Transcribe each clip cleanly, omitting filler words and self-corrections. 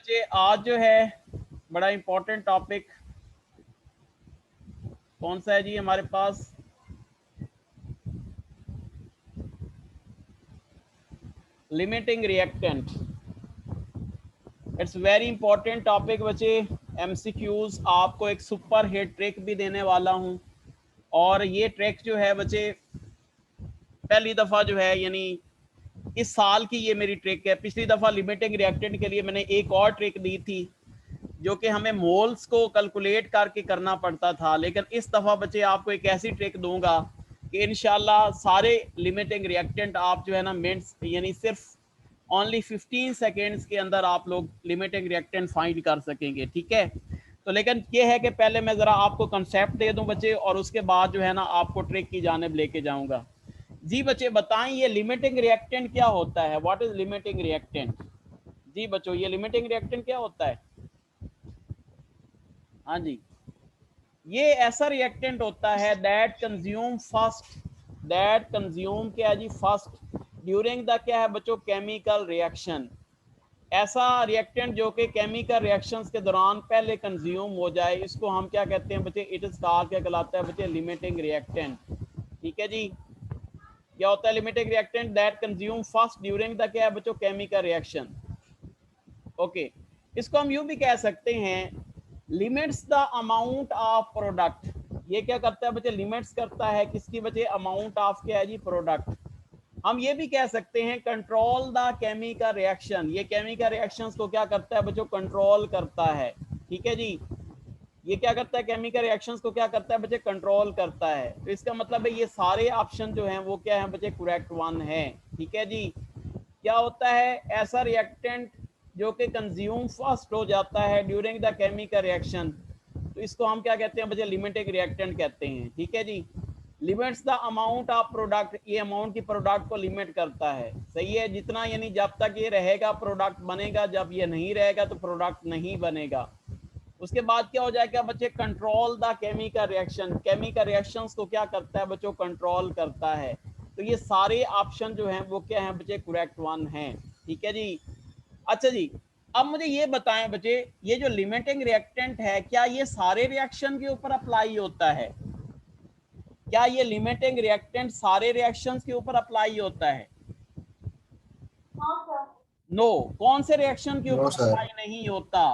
बच्चे आज जो है बड़ा इंपॉर्टेंट टॉपिक कौन सा है जी हमारे पास? Limiting reactant. It's very important topic बच्चे। एमसीक्यूज आपको एक सुपर हिट ट्रिक भी देने वाला हूं, और ये ट्रिक जो है बच्चे पहली दफा जो है यानी इस साल की ये मेरी ट्रिक है। पिछली दफा लिमिटिंग रिएक्टेंट के लिए मैंने एक और ट्रिक दी थी जो कि हमें मोल्स को कैलकुलेट करके करना पड़ता था, लेकिन इस दफा बच्चे आपको एक ऐसी ट्रिक दूंगा कि इंशाल्लाह सारे लिमिटिंग रिएक्टेंट आप जो है ना मिनट्स यानी सिर्फ ओनली 15 सेकेंड्स के अंदर आप लोग लिमिटिंग रिएक्टेंट फाइंड कर सकेंगे। ठीक है, तो लेकिन ये है कि पहले मैं ज़रा आपको कंसेप्ट दे दूं बच्चे, और उसके बाद जो है ना आपको ट्रिक की जानिब लेके जाऊंगा। जी बच्चे बताएं, ये लिमिटिंग रिएक्टेंट क्या होता है? What is limiting reactant? जी बच्चों, ये लिमिटिंग रिएक्टेंट क्या होता है? हाँ जी, ये ऐसा रिएक्टेंट होता है that consume first, that consume क्या है जी? फर्स्ट ड्यूरिंग द क्या है बच्चों? Chemical reaction. ऐसा रिएक्टेंट जो कि केमिकल रिएक्शंस के दौरान पहले कंज्यूम हो जाए, इसको हम क्या कहते हैं बच्चे? इट इज कॉल्ड, क्या कहलाता है बच्चे? Limiting reactant. ठीक है जी, क्या होता है limiting reactant? That consume first during the क्या है बच्चों? Chemical reaction. ओके, इसको हम यूं भी कह सकते हैं limits the amount of product. ये क्या करता है बच्चे? लिमिट्स करता है किसकी बच्चे? अमाउंट ऑफ क्या है जी? प्रोडक्ट। हम ये भी कह सकते हैं कंट्रोल द केमिकल रिएक्शन। ये केमिकल रिएक्शंस को क्या करता है बच्चों? कंट्रोल करता है। ठीक है जी, ये क्या करता है? केमिकल रिएक्शंस को क्या करता है बच्चे? कंट्रोल करता है। तो इसका मतलब है ये सारे ऑप्शन जो हैं वो क्या है बच्चे? करेक्ट वन है। ठीक है जी, क्या होता है? ऐसा रिएक्टेंट जो कि कंज्यूम फर्स्ट हो जाता है ड्यूरिंग द केमिकल रिएक्शन, तो इसको हम क्या कहते हैं बच्चे? लिमिटिंग रिएक्टेंट कहते हैं। ठीक है जी, limits the amount of product, ये अमाउंट की प्रोडक्ट को लिमिट करता है। सही है, जितना यानी जब तक ये रहेगा प्रोडक्ट बनेगा, जब ये नहीं रहेगा तो प्रोडक्ट नहीं बनेगा। उसके बाद क्या हो जाएगा बच्चे? Control the chemical reaction. Chemical reactions को क्या करता है बच्चों? कंट्रोल करता है। तो ये सारे ऑप्शन जो हैं वो क्या हैं बच्चे? करेक्ट वन हैं। ठीक है जी, अच्छा जी, अब मुझे ये बताएं बच्चे, ये जो लिमिटिंग रिएक्टेंट है क्या ये सारे रिएक्शन के ऊपर अप्लाई होता है? क्या ये लिमिटिंग रिएक्टेंट सारे रिएक्शंस के ऊपर अप्लाई होता है? नो। कौन से रिएक्शन के नो ऊपर सर। अप्लाई नहीं होता?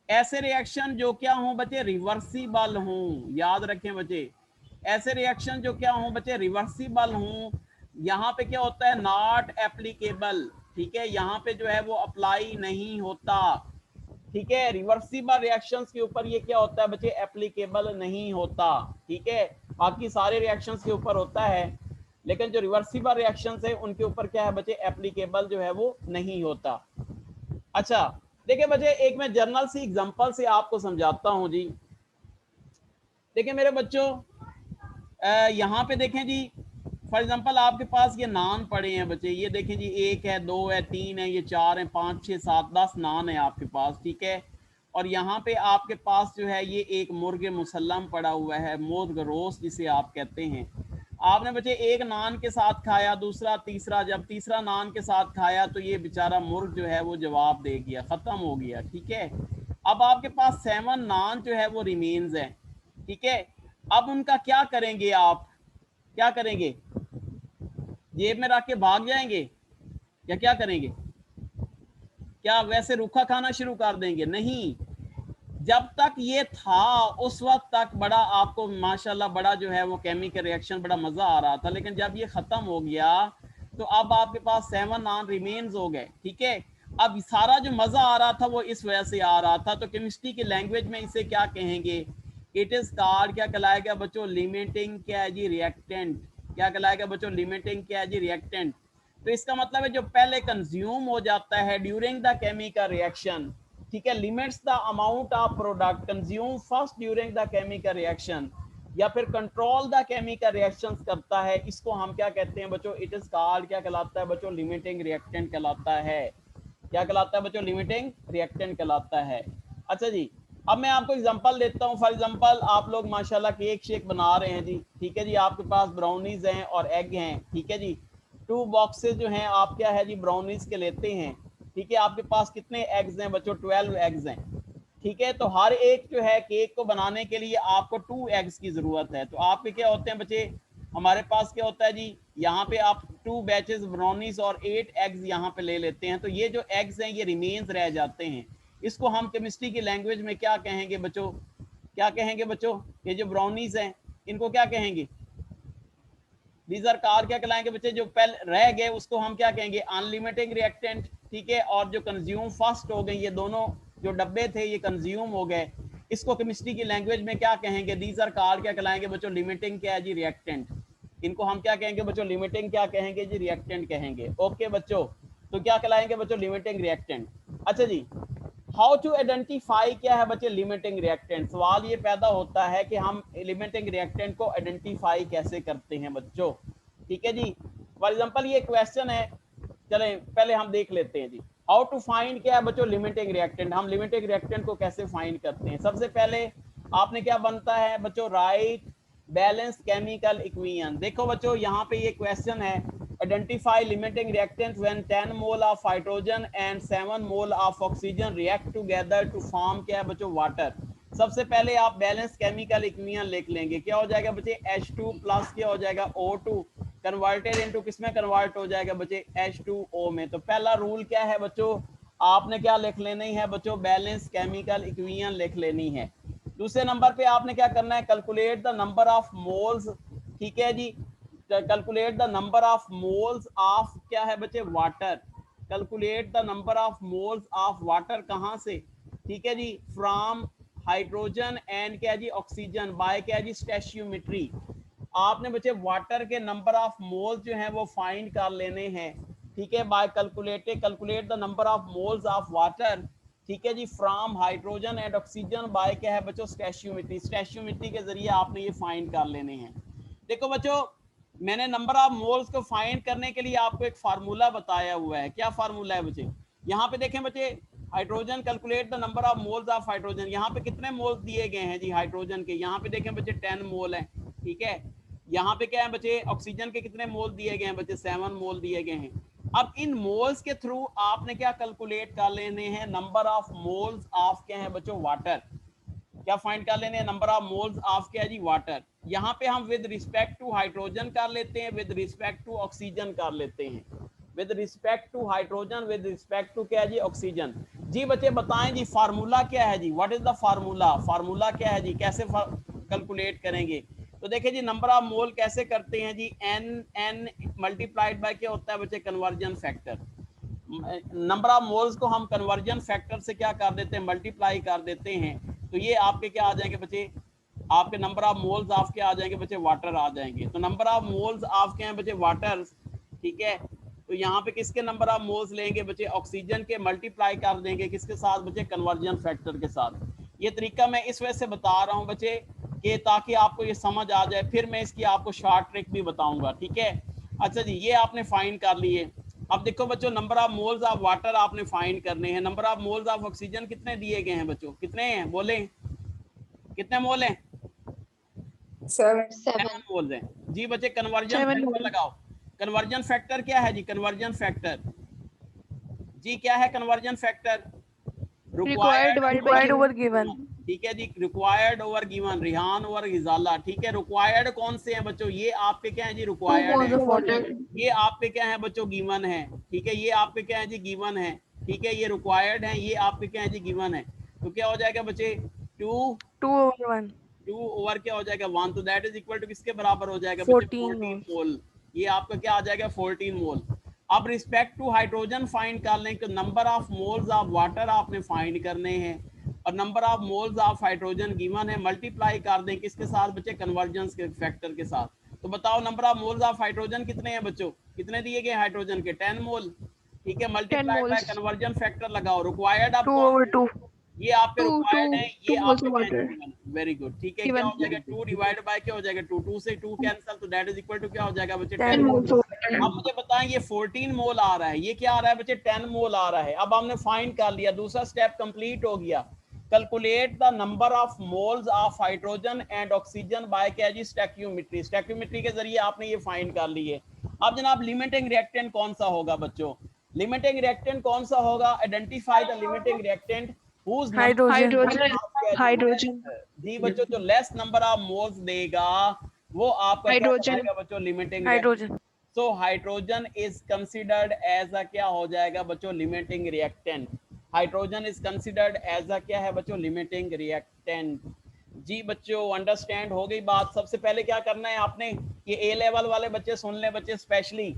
ऐसे रिएक्शन जो क्या हों बच्चे? रिवर्सिबल हों। याद रखें बच्चे, ऐसे रिएक्शन जो क्या हों बच्चे? रिवर्सिबल हों। यहाँ पे क्या होता है? Not applicable. ठीक है, यहाँ पे जो है वो अप्लाई नहीं होता। ठीक है, रिवर्सिबल रिएक्शंस के ऊपर ये क्या होता है बच्चे? एप्लीकेबल नहीं होता। ठीक है, बाकी सारे रिएक्शंस के ऊपर होता है, लेकिन जो रिवर्सिबल रिएक्शंस है उनके ऊपर क्या है बच्चे? एप्लीकेबल जो है वो नहीं होता। अच्छा, देखिए बच्चे, एक मैं जर्नल सी एग्जांपल से आपको समझाता हूं जी। देखिए मेरे बच्चों, यहाँ पे देखें जी, फॉर एग्जांपल आपके पास ये नान पड़े हैं बच्चे। ये देखें जी, एक है, दो है, तीन है, ये चार है, 5 6 7 10 नान है आपके पास। ठीक है, और यहाँ पे आपके पास जो है ये एक मुर्ग मुसल्लम पड़ा हुआ है, मुर्ग रोस्ट जिसे आप कहते हैं। आपने बच्चे एक नान के साथ खाया, दूसरा, तीसरा, जब तीसरा नान के साथ खाया तो ये बेचारा मुर्ग जो है वो जवाब दे गया, खत्म हो गया। ठीक है, अब आपके पास 7 नान जो है वो रिमेन्स है। ठीक है, अब उनका क्या करेंगे आप? क्या करेंगे? जेब में रख के भाग जाएंगे या क्या करेंगे? क्या वैसे रूखा खाना शुरू कर देंगे? नहीं, जब तक ये था उस वक्त तक बड़ा आपको माशाल्लाह बड़ा जो है वो केमिकल रिएक्शन बड़ा मजा आ रहा था, लेकिन जब ये खत्म हो गया तो अब आपके पास 7 नॉन रिमेन्स हो गए। ठीक है, अब सारा जो मजा आ रहा था वो इस वजह से आ रहा था। तो केमिस्ट्री की लैंग्वेज में इसे क्या कहेंगे? इट इज कॉल्ड, क्या कहलाएगा बच्चों? लिमिटिंग क्या है जी? रिएक्टेंट। क्या कहलाएगा बच्चों? लिमिटिंग क्या है जी? रिएक्टेंट। तो इसका मतलब है जो पहले कंज्यूम हो जाता है ड्यूरिंग द केमिकल रिएक्शन। ठीक है, limits the amount of product consume first during the chemical reaction, या फिर कंट्रोल द केमिकल रिएक्शंस करता है, इसको हम क्या कहते हैं बच्चों? इट इज कॉल्ड, क्या कहलाता है बच्चों? लिमिटिंग रिएक्टेंट कहलाता है। क्या कहलाता है बच्चों? लिमिटिंग रिएक्टेंट कहलाता है। अच्छा जी, अब मैं आपको एग्जांपल देता हूँ। फॉर एग्जांपल आप लोग माशाल्लाह केक शेक बना रहे हैं जी। ठीक है जी, आपके पास ब्राउनीज हैं और एग हैं। ठीक है जी, 2 बॉक्सेस जो हैं आप क्या है जी? ब्राउनीज के लेते हैं। ठीक है, आपके पास कितने एग्स हैं बच्चों? 12 एग्स हैं। ठीक है, तो हर एक जो है केक को बनाने के लिए आपको 2 एग्स की जरूरत है। तो आपके क्या होते हैं बच्चे, हमारे पास क्या होता है जी, यहाँ पे आप 2 बैचेस ब्राउनीज और 8 एग्स यहाँ पे ले लेते हैं। तो ये जो एग्स हैं ये रिमेन्स रह जाते हैं। इसको हम केमिस्ट्री की लैंग्वेज में क्या कहेंगे बच्चों? क्या कहेंगे बच्चों? ये जो ब्राउनीज हैं इनको क्या कहेंगे? दीज आर कार क्या कहलाएंगे बच्चे? जो पहले रह गए उसको हम क्या कहेंगे? अनलिमिटिंग रिएक्टेंट। ठीक है, और जो कंज्यूम फर्स्ट हो गए, ये दोनों जो डब्बे थे ये कंज्यूम हो गए, इसको केमिस्ट्री की लैंग्वेज में क्या कहेंगे? दीज आर कार क्या कहलाएंगे बच्चों? लिमिटिंग क्या है जी? रिएक्टेंट। इनको हम क्या कहेंगे बच्चों? लिमिटिंग क्या कहेंगे जी? रिएक्टेंट कहेंगे। ओके बच्चों, तो क्या कहलाएंगे बच्चों? Limiting reactant. अच्छा जी, हाउ टू आइडेंटिफाई क्या है बच्चे? Limiting reactant. सवाल ये पैदा होता है कि हम लिमिटिंग रिएक्टेंट को आइडेंटिफाई कैसे करते हैं बच्चों। ठीक है जी, फॉर एग्जांपल ये क्वेश्चन है, चलें पहले हम देख लेते हैं जी। हाउ टू फाइंड क्या है बच्चों? Limiting reactant. हम लिमिटिंग रिएक्टेंट को कैसे फाइंड करते हैं? सबसे पहले आपने क्या बनता है बच्चों? Right balance chemical equation. देखो बच्चों यहाँ पे ये क्वेश्चन है, identify limiting reactant when 10 mole of hydrogen and 7 mole of oxygen react together to form क्या है बच्चों? वाटर। सबसे पहले आप बैलेंस केमिकल इक्वेशन लिख लेंगे। क्या हो जाएगा बच्चे? H2 प्लस क्या हो जाएगा? O2 कन्वर्टेड इनटू किस में कन्वर्ट हो जाएगा बच्चे? H2O में। तो पहला रूल क्या है बच्चों? आपने क्या लिख लेनी है बच्चों? बैलेंस केमिकल इक्वेशन लिख लेनी है। दूसरे नंबर पे आपने क्या करना है? Calculate the number of moles. ठीक है जी, calculate the number of moles of क्या है बच्चे? Water. Calculate the number of moles of water कहाँ से? ठीक है जी, फ्रॉम हाइड्रोजन एंड क्या जी? ऑक्सीजन बाय क्या जी? स्टैच्यूमेट्री। आपने बच्चे वाटर के नंबर ऑफ मोल्स जो हैं वो फाइंड कर लेने हैं। ठीक है, by calculate the number of moles of water. ठीक है जी, from hydrogen and oxygen by क्या है बच्चों? स्टैच्यूमेट्री। स्टैच्यूमेट्री के जरिए आपने ये फाइंड कर लेने हैं। देखो बच्चों, मैंने नंबर ऑफ मोल्स को फाइंड करने के लिए आपको एक फार्मूला बताया हुआ है। क्या फार्मूला है बच्चे? यहाँ पे देखें बच्चे, hydrogen calculate the number of moles of hydrogen. यहाँ पे कितने मोल्स दिए गए हैं जी हाइड्रोजन के? यहाँ पे देखें बच्चे 10 मोल है। ठीक है, यहाँ पे क्या है बच्चे? ऑक्सीजन के कितने मोल दिए गए हैं बच्चे? 7 मोल दिए गए हैं। अब इन मोल्स के थ्रू आपने क्या कैलकुलेट कर लेने हैं? नंबर ऑफ मोल्स ऑफ क्या है बच्चों? वाटर। क्या फाइंड कर लेने हैं? नंबर ऑफ मोल्स ऑफ क्या जी? वाटर। यहाँ पे हम विद रिस्पेक्ट टू हाइड्रोजन कर लेते हैं, विद रिस्पेक्ट टू ऑक्सीजन कर लेते हैं। With respect to hydrogen, with respect to क्या जी? ऑक्सीजन। जी बच्चे बताएं जी फार्मूला क्या है जी? What is the formula? Formula क्या है जी? कैसे कैलकुलेट करेंगे? तो देखिए जी, नंबर ऑफ मोल कैसे करते हैं जी? n मल्टीप्लाइड बाय क्या होता है बच्चे? Conversion factor. Number of moles को हम कन्वर्जन फैक्टर से क्या कर देते हैं? मल्टीप्लाई कर देते हैं। तो ये आपके क्या आ जाएंगे बच्चे? आपके नंबर ऑफ मोल्स ऑफ क्या आ जाएंगे बच्चे? वाटर आ जाएंगे। तो नंबर ऑफ मोल्स ऑफ क्या है बच्चे? वाटर। ठीक है, तो यहाँ पे किसके नंबर ऑफ मोल्स लेंगे बच्चे? ऑक्सीजन के, मल्टीप्लाई कर देंगे किसके साथ बच्चे? कन्वर्जन फैक्टर के साथ। ये तरीका मैं इस वजह से बता रहा हूँ बच्चे कि ताकि आपको ये समझ आ जाए। फिर मैं इसकी आपको शॉर्ट ट्रिक भी बताऊंगा। ठीक है, अच्छा जी, ये आपने फाइंड कर लिए। अब देखो बच्चों, number of moles of water आपने फाइंड करने हैं। Number of moles of oxygen कितने दिए गए हैं बच्चों? कितने हैं बोले? कितने मोल हैं? 7 मोल्स हैं जी बच्चे। कन्वर्जन फैक्टर लगाओ। कन्वर्जन फैक्टर क्या है जी? कन्वर्जन फैक्टर जी क्या है? Conversion factor required over given. ठीक है जी, required over given, Rehan over Ghizala. ठीक है, रिक्वायर्ड कौन से हैं बच्चों? ये आपके क्या है जी? रिक्वायर्ड है। ये आपके क्या है बच्चों? गिवन है। ठीक है, ये आपके क्या है जी? गिवन है। ठीक है, ये रिक्वायर्ड है, ये आपके क्या है जी? गिवन है। तो क्या हो जाएगा बच्चे? 2 ओवर क्या हो जाएगा? 1। तो दैट इज इक्वल टू किसके बराबर हो जाएगा बच्चे? 14 मोल। ये आपका क्या आ जाएगा? 14 मोल। अब रिस्पेक्ट टू हाइड्रोजन फाइंड कर लें, तो number of moles of water आपने फाइंड करने हैं और number of moles of hydrogen given है। मल्टीप्लाई कर दें किसके साथ बच्चे? कन्वर्जेंस के फैक्टर के साथ। तो बताओ number of moles of hydrogen कितने हैं बच्चों? कितने दिए गए हाइड्रोजन के? 10 मोल। ठीक है, मल्टीप्लाई बाय कन्वर्जन फैक्टर लगाओ। रिक्वायर्ड आप कौन? ये आपके रिक्वायर्ड है, ये आपके वेरी गुड। ठीक है, क्या हो जाएगा? 2 डिवाइड बाय क्या हो जाएगा? 2 से 2 कैंसिल, तो दैट इज इक्वल टू क्या हो जाएगा बच्चे? 10 मोल। अब मुझे बताएं, ये 14 मोल आ रहा है, ये क्या आ रहा है बच्चे? 10 मोल आ रहा है। अब हमने फाइंड कर लिया, दूसरा स्टेप कंप्लीट हो गया। Calculate the number of moles of hydrogen and oxygen by क्या जी? स्टैक्यूमेट्री। स्टैक्यूमेट्री के जरिए आपने ये फाइंड कर लिए। अब जनाब लिमिटिंग रिएक्टेंट कौन सा होगा बच्चों? लिमिटिंग रिएक्टेंट कौन सा होगा? Identify the limiting reactant whose hydrogen. जी बच्चों, जो लेस नंबर ऑफ मोल्स देगा वो आपका क्या कहलाएगा बच्चों? Limiting reactant. So hydrogen is considered as a क्या हो जाएगा बच्चों? Limiting reactant. Hydrogen is considered as a क्या है बच्चों? Limiting reactant. जी बच्चों, अंडरस्टैंड हो गई बात? सबसे पहले क्या करना है आपने, ये ए लेवल वाले बच्चे सुन ले बच्चे, स्पेशली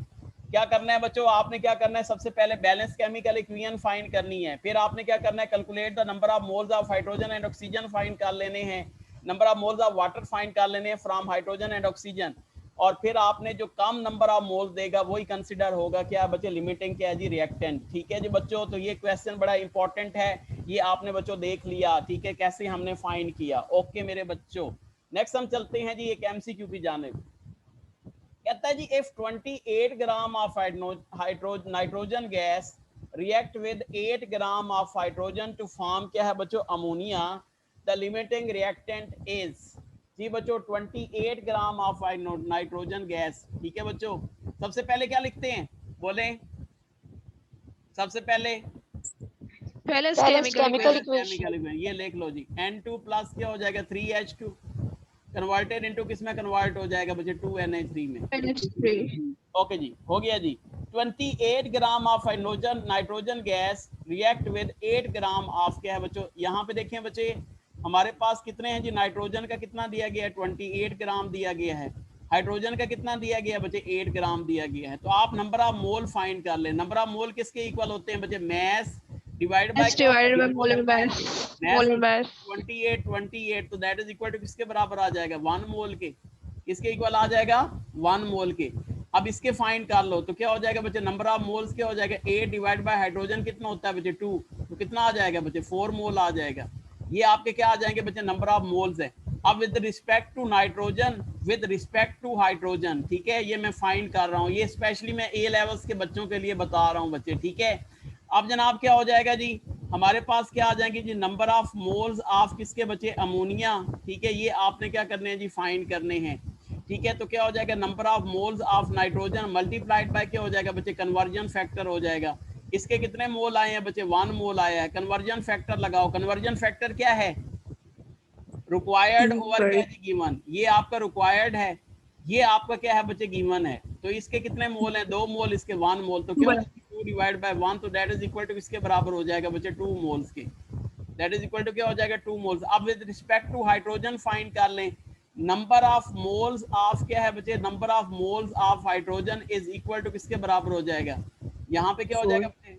क्या करना है बच्चों? आपने क्या करना है, सबसे पहले बैलेंस केमिकल इक्वेशन फाइंड करनी है। फिर आपने क्या करना है, calculate the number of moles of hydrogen and oxygen find कर लेने हैं, number of moles of water find कर लेने हैं फ्रॉम हाइड्रोजन एंड ऑक्सीजन। और फिर आपने जो कम नंबर ऑफ मोल्स देगा वही कंसिडर होगा क्या बच्चे? लिमिटिंग क्या है जी? रिएक्टेंट। ठीक है जी बच्चों, तो ये क्वेश्चन बड़ा इंपॉर्टेंट है, ये आपने बच्चों देख लिया। ठीक है, कैसे हमने फाइंड किया। ओके मेरे बच्चों, नेक्स्ट हम चलते हैं जी एक एमसीक्यू की जानिब। कहता है जी, if 28 gram of nitrogen gas react with 8 gram of hydrogen to form क्या है बच्चों? Ammonia, the limiting reactant is. जी बच्चों, 28 ग्राम ऑफ नाइट्रोजन गैस। ठीक है बच्चों, सबसे पहले क्या लिखते हैं, बोले सबसे पहले केमिकल। ये लिख लो जी, N2 प्लस क्या हो जाएगा? 3H2 कन्वर्टेड इनटू किस में कन्वर्ट हो जाएगा बच्चे? 2NH3 में। ओके जी, हो गया जी। 28 gram of nitrogen gas react with 8 gram of क्या है बच्चों? यहाँ पे देखें बच्चे, हमारे पास कितने हैं जी? नाइट्रोजन का कितना दिया गया है? 28 ग्राम दिया गया है। हाइड्रोजन का कितना दिया गया है बच्चे? 8 ग्राम दिया गया है। तो आप नंबर ऑफ मोल फाइंड कर ले। नंबर ऑफ मोल किसके इक्वल होते हैं बच्चे? Mass divide by molar mass. 28 तो दैट इज इक्वल टू किसके बराबर आ जाएगा? 1 मोल के। किसके इक्वल आ जाएगा? 1 मोल के। अब इसके फाइंड कर लो तो क्या हो जाएगा बच्चे? नंबर ऑफ मोल्स क्या हो जाएगा? 8 डिवाइड बाय हाइड्रोजन कितना होता है बच्चे? 2, तो कितना आ जाएगा बच्चे? 4 मोल आ जाएगा। ये आपके क्या आ जाएंगे बच्चे? नंबर ऑफ मोल्स है। अब with respect to nitrogen, with respect to hydrogen, ठीक है, ये मैं फाइंड कर रहा हूँ, ये स्पेशली मैं ए लेवल्स के बच्चों के लिए बता रहा हूँ बच्चे। ठीक है, अब जनाब क्या हो जाएगा जी? हमारे पास क्या आ जाएंगे जी? नंबर ऑफ मोल्स ऑफ किसके बच्चे? अमोनिया। ठीक है, ये आपने क्या करने हैं जी? फाइंड करने हैं। ठीक है, तो क्या हो जाएगा? Number of moles of nitrogen multiplied by क्या हो जाएगा बच्चे? कन्वर्जन फैक्टर हो जाएगा। इसके कितने मोल आए हैं बच्चे? 1 मोल आया है। कन्वर्जन फैक्टर लगाओ। कन्वर्जन फैक्टर क्या है? रिक्वायर्ड ओवर क्या है गिवन। ये आपका रिक्वायर्ड है, ये आपका क्या है बच्चे? गिवन है। तो इसके कितने मोल हैं? 2 मोल, इसके 1 मोल। तो क्या 2 डिवाइड बाय 1, तो दैट इज इक्वल टू किसके बराबर हो जाएगा बच्चे? 2 मोल्स के। दैट इज इक्वल टू क्या हो जाएगा? 2 मोल्स। अब with respect to hydrogen find कर लें। नंबर ऑफ मोल्स ऑफ क्या है बच्चे? Number of moles of hydrogen is equal to किसके बराबर हो जाएगा? यहाँ पे क्या हो जाएगा बच्चे?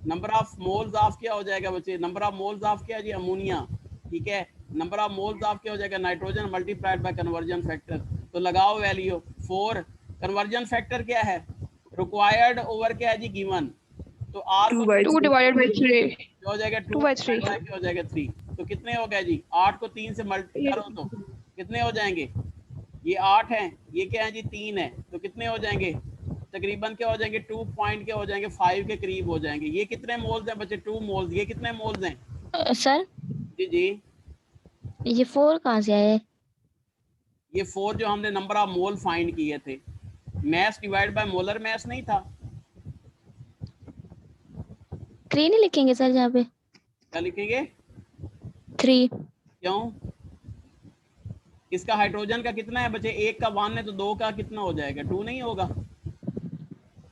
नंबर ऑफ मोल्स ऑफ क्या हो जाएगा बच्चे? नंबर ऑफ मोल्स ऑफ क्या है जी? अमोनिया। ठीक है, नंबर ऑफ मोल्स ऑफ क्या हो जाएगा? Nitrogen multiplied by conversion factor. तो लगाओ वैल्यू 4। कन्वर्जन फैक्टर क्या है? रिक्वायर्ड ओवर क्या है जी? गिवन। तो आर 2 डिवाइडेड बाय 3 हो जाएगा 2 by 3 क्या हो जाएगा? 3। तो कितने हो गए जी? 8 को 3 से मल्टी करो तो कितने हो जाएंगे? ये 8 है, ये क्या है जी? 3 है, तो कितने हो जाएंगे? तकरीबन क्या हो जाएंगे? 2 पॉइंट क्या हो जाएंगे? 5 के करीब हो जाएंगे। ये कितने मोल्स हैं बच्चे? 2 मोल्स। ये कितने मोल्स हैं सर? जी जी, ये 4 कहाँ से आए? ये 4 जो हमने नंबर ऑफ मोल फाइंड किए थे, mass divide by molar mass नहीं था? 3 नहीं लिखेंगे सर यहाँ पे? क्या लिखेंगे? 3। क्यों? इसका हाइड्रोजन का कितना है बच्चे? 1 का 1 है, तो 2 का कितना हो जाएगा? 2 नहीं होगा?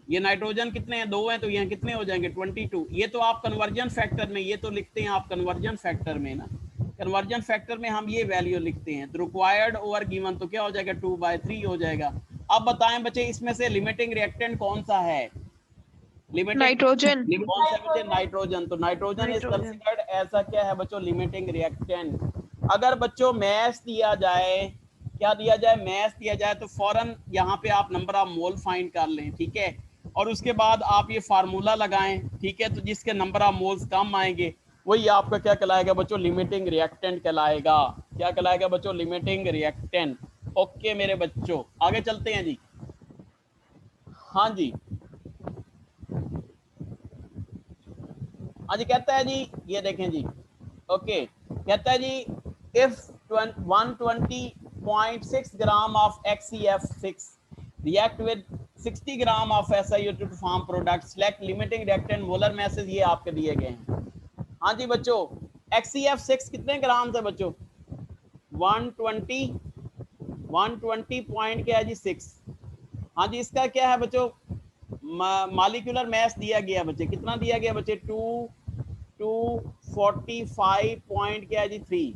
ये नाइट्रोजन कितने हैं? 2 हैं, तो यहाँ कितने हो जाएंगे? 22। ये तो आप कन्वर्जन फैक्टर में, ये तो लिखते हैं आप कन्वर्जन फैक्टर में ना, कन्वर्जन फैक्टर में हम ये वैल्यू लिखते हैं। तो रिक्वायर्ड ओवर गिवन तो क्या हो जाएगा? 2/3 हो जाएगा। अब बताएं बच्चे, इसमें से लिमिटिंग रिएक्टेंट कौन सा है? Limiting nitrogen. कौन सा बच्चे? नाइट्रोजन। तो नाइट्रोजन इज कंसीडर्ड ऐसा क्या है बच्चों? Limiting reactant. अगर बच्चों मैस दिया जाए, क्या दिया जाए? मैस दिया जाए, तो फौरन यहाँ पे आप नंबर ऑफ मोल फाइंड कर लें। ठीक है, और उसके बाद आप ये फार्मूला लगाएं। ठीक है, तो जिसके नंबर ऑफ मोल्स कम आएंगे वही आपका क्या कहलाएगा बच्चों? लिमिटिंग रिएक्टेंट कहलाएगा। क्या कहलाएगा बच्चों? Limiting reactant. ओके मेरे बच्चों, आगे चलते हैं जी। हाँ जी, हाँ जी, कहता है जी, ये देखें जी। ओके, कहता है जी, if 120.6 gram of XCF6 react with 60 gram of SiO2 to form product, select limiting reactant, molar message ये आपके दिए गए हैं। हाँ जी बच्चों, XeF6 कितने ग्राम है बच्चों? 120 पॉइंट क्या है जी 6। हाँ जी, इसका क्या है बच्चों? मॉलिक्यूलर मैस दिया गया बच्चे, कितना दिया गया बच्चे? 245 पॉइंट क्या है जी 3।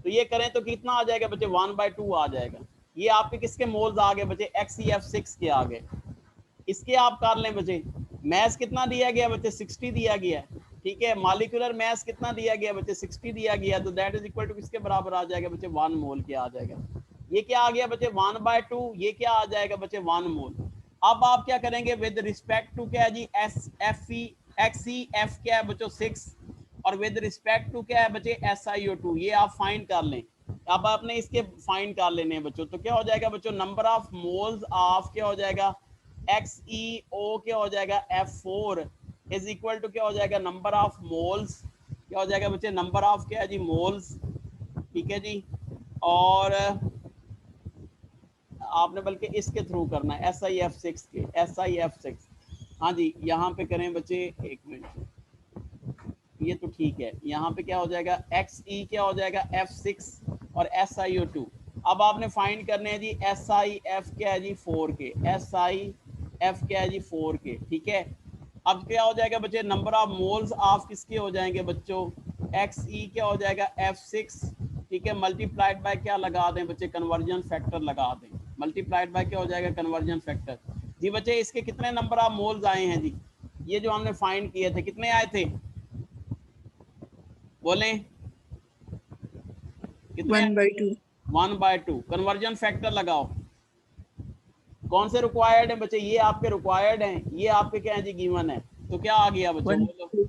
तो ये करें तो कितना आ जाएगा बच्चे? 1/2 आ जाएगा। ये आपके किसके मोल्स आ गए बच्चे? XeF6 के आ गए। इसके आप कर लें बच्चे, मैस कितना दिया गया बच्चे? 60 दिया गया, ठीक है। मॉलिक्यूलर मैस कितना दिया गया बच्चे? 60 दिया गया, तो दैट इज इक्वल टू किसके बराबर आ जाएगा बच्चे? 1 मोल के आ जाएगा। ये क्या आ गया बच्चे? 1/2। ये क्या आ जाएगा बच्चे? 1 मोल। अब आप क्या करेंगे विद रिस्पेक्ट टू क्या है जी? XeF क्या है बच्चों? 6, और विद रिस्पेक्ट टू क्या है बच्चे? SiO2। ये आप फाइंड कर लें। अब आपने इसके फाइंड कर लेने हैं बच्चों, तो क्या हो जाएगा बच्चों? नंबर ऑफ मोल्स ऑफ क्या हो जाएगा? XeO क्या हो जाएगा? F4 इज इक्वल टू क्या हो जाएगा? नंबर ऑफ मोल्स क्या हो जाएगा बच्चे? नंबर ऑफ क्या है जी? मोल्स, ठीक है जी। और आपने बल्कि इसके थ्रू करना है, SiF6 के, SiF6। हाँ जी, यहाँ पे करें बच्चे, एक मिनट, ये तो ठीक है। यहाँ पे क्या हो जाएगा? Xe क्या हो जाएगा? F6 और SiO2। अब आपने फाइंड करने हैं जी SiF क्या है जी? 4 के, SiF क्या है जी? 4 के, ठीक है। अब क्या हो जाएगा बच्चे? नंबर ऑफ मोल्स ऑफ किसके हो जाएंगे बच्चों? Xe क्या हो जाएगा? F6, ठीक है, मल्टीप्लाइड बाय क्या लगा दें बच्चे? कन्वर्जन फैक्टर लगा दें। मल्टीप्लाइड बाय क्या हो जाएगा? Conversion factor. जी बच्चे, इसके कितने नंबर ऑफ मोल्स आए हैं जी? ये जो हमने फाइंड किए थे, कितने आए थे? बोलें कितने? 1/2। 1/2। कन्वर्जन फैक्टर लगाओ। कौन से रिक्वायर्ड है बच्चे? ये आपके रिक्वायर्ड हैं, ये आपके क्या है जी? गिवन है। तो क्या आ गया बच्चों? बोलो।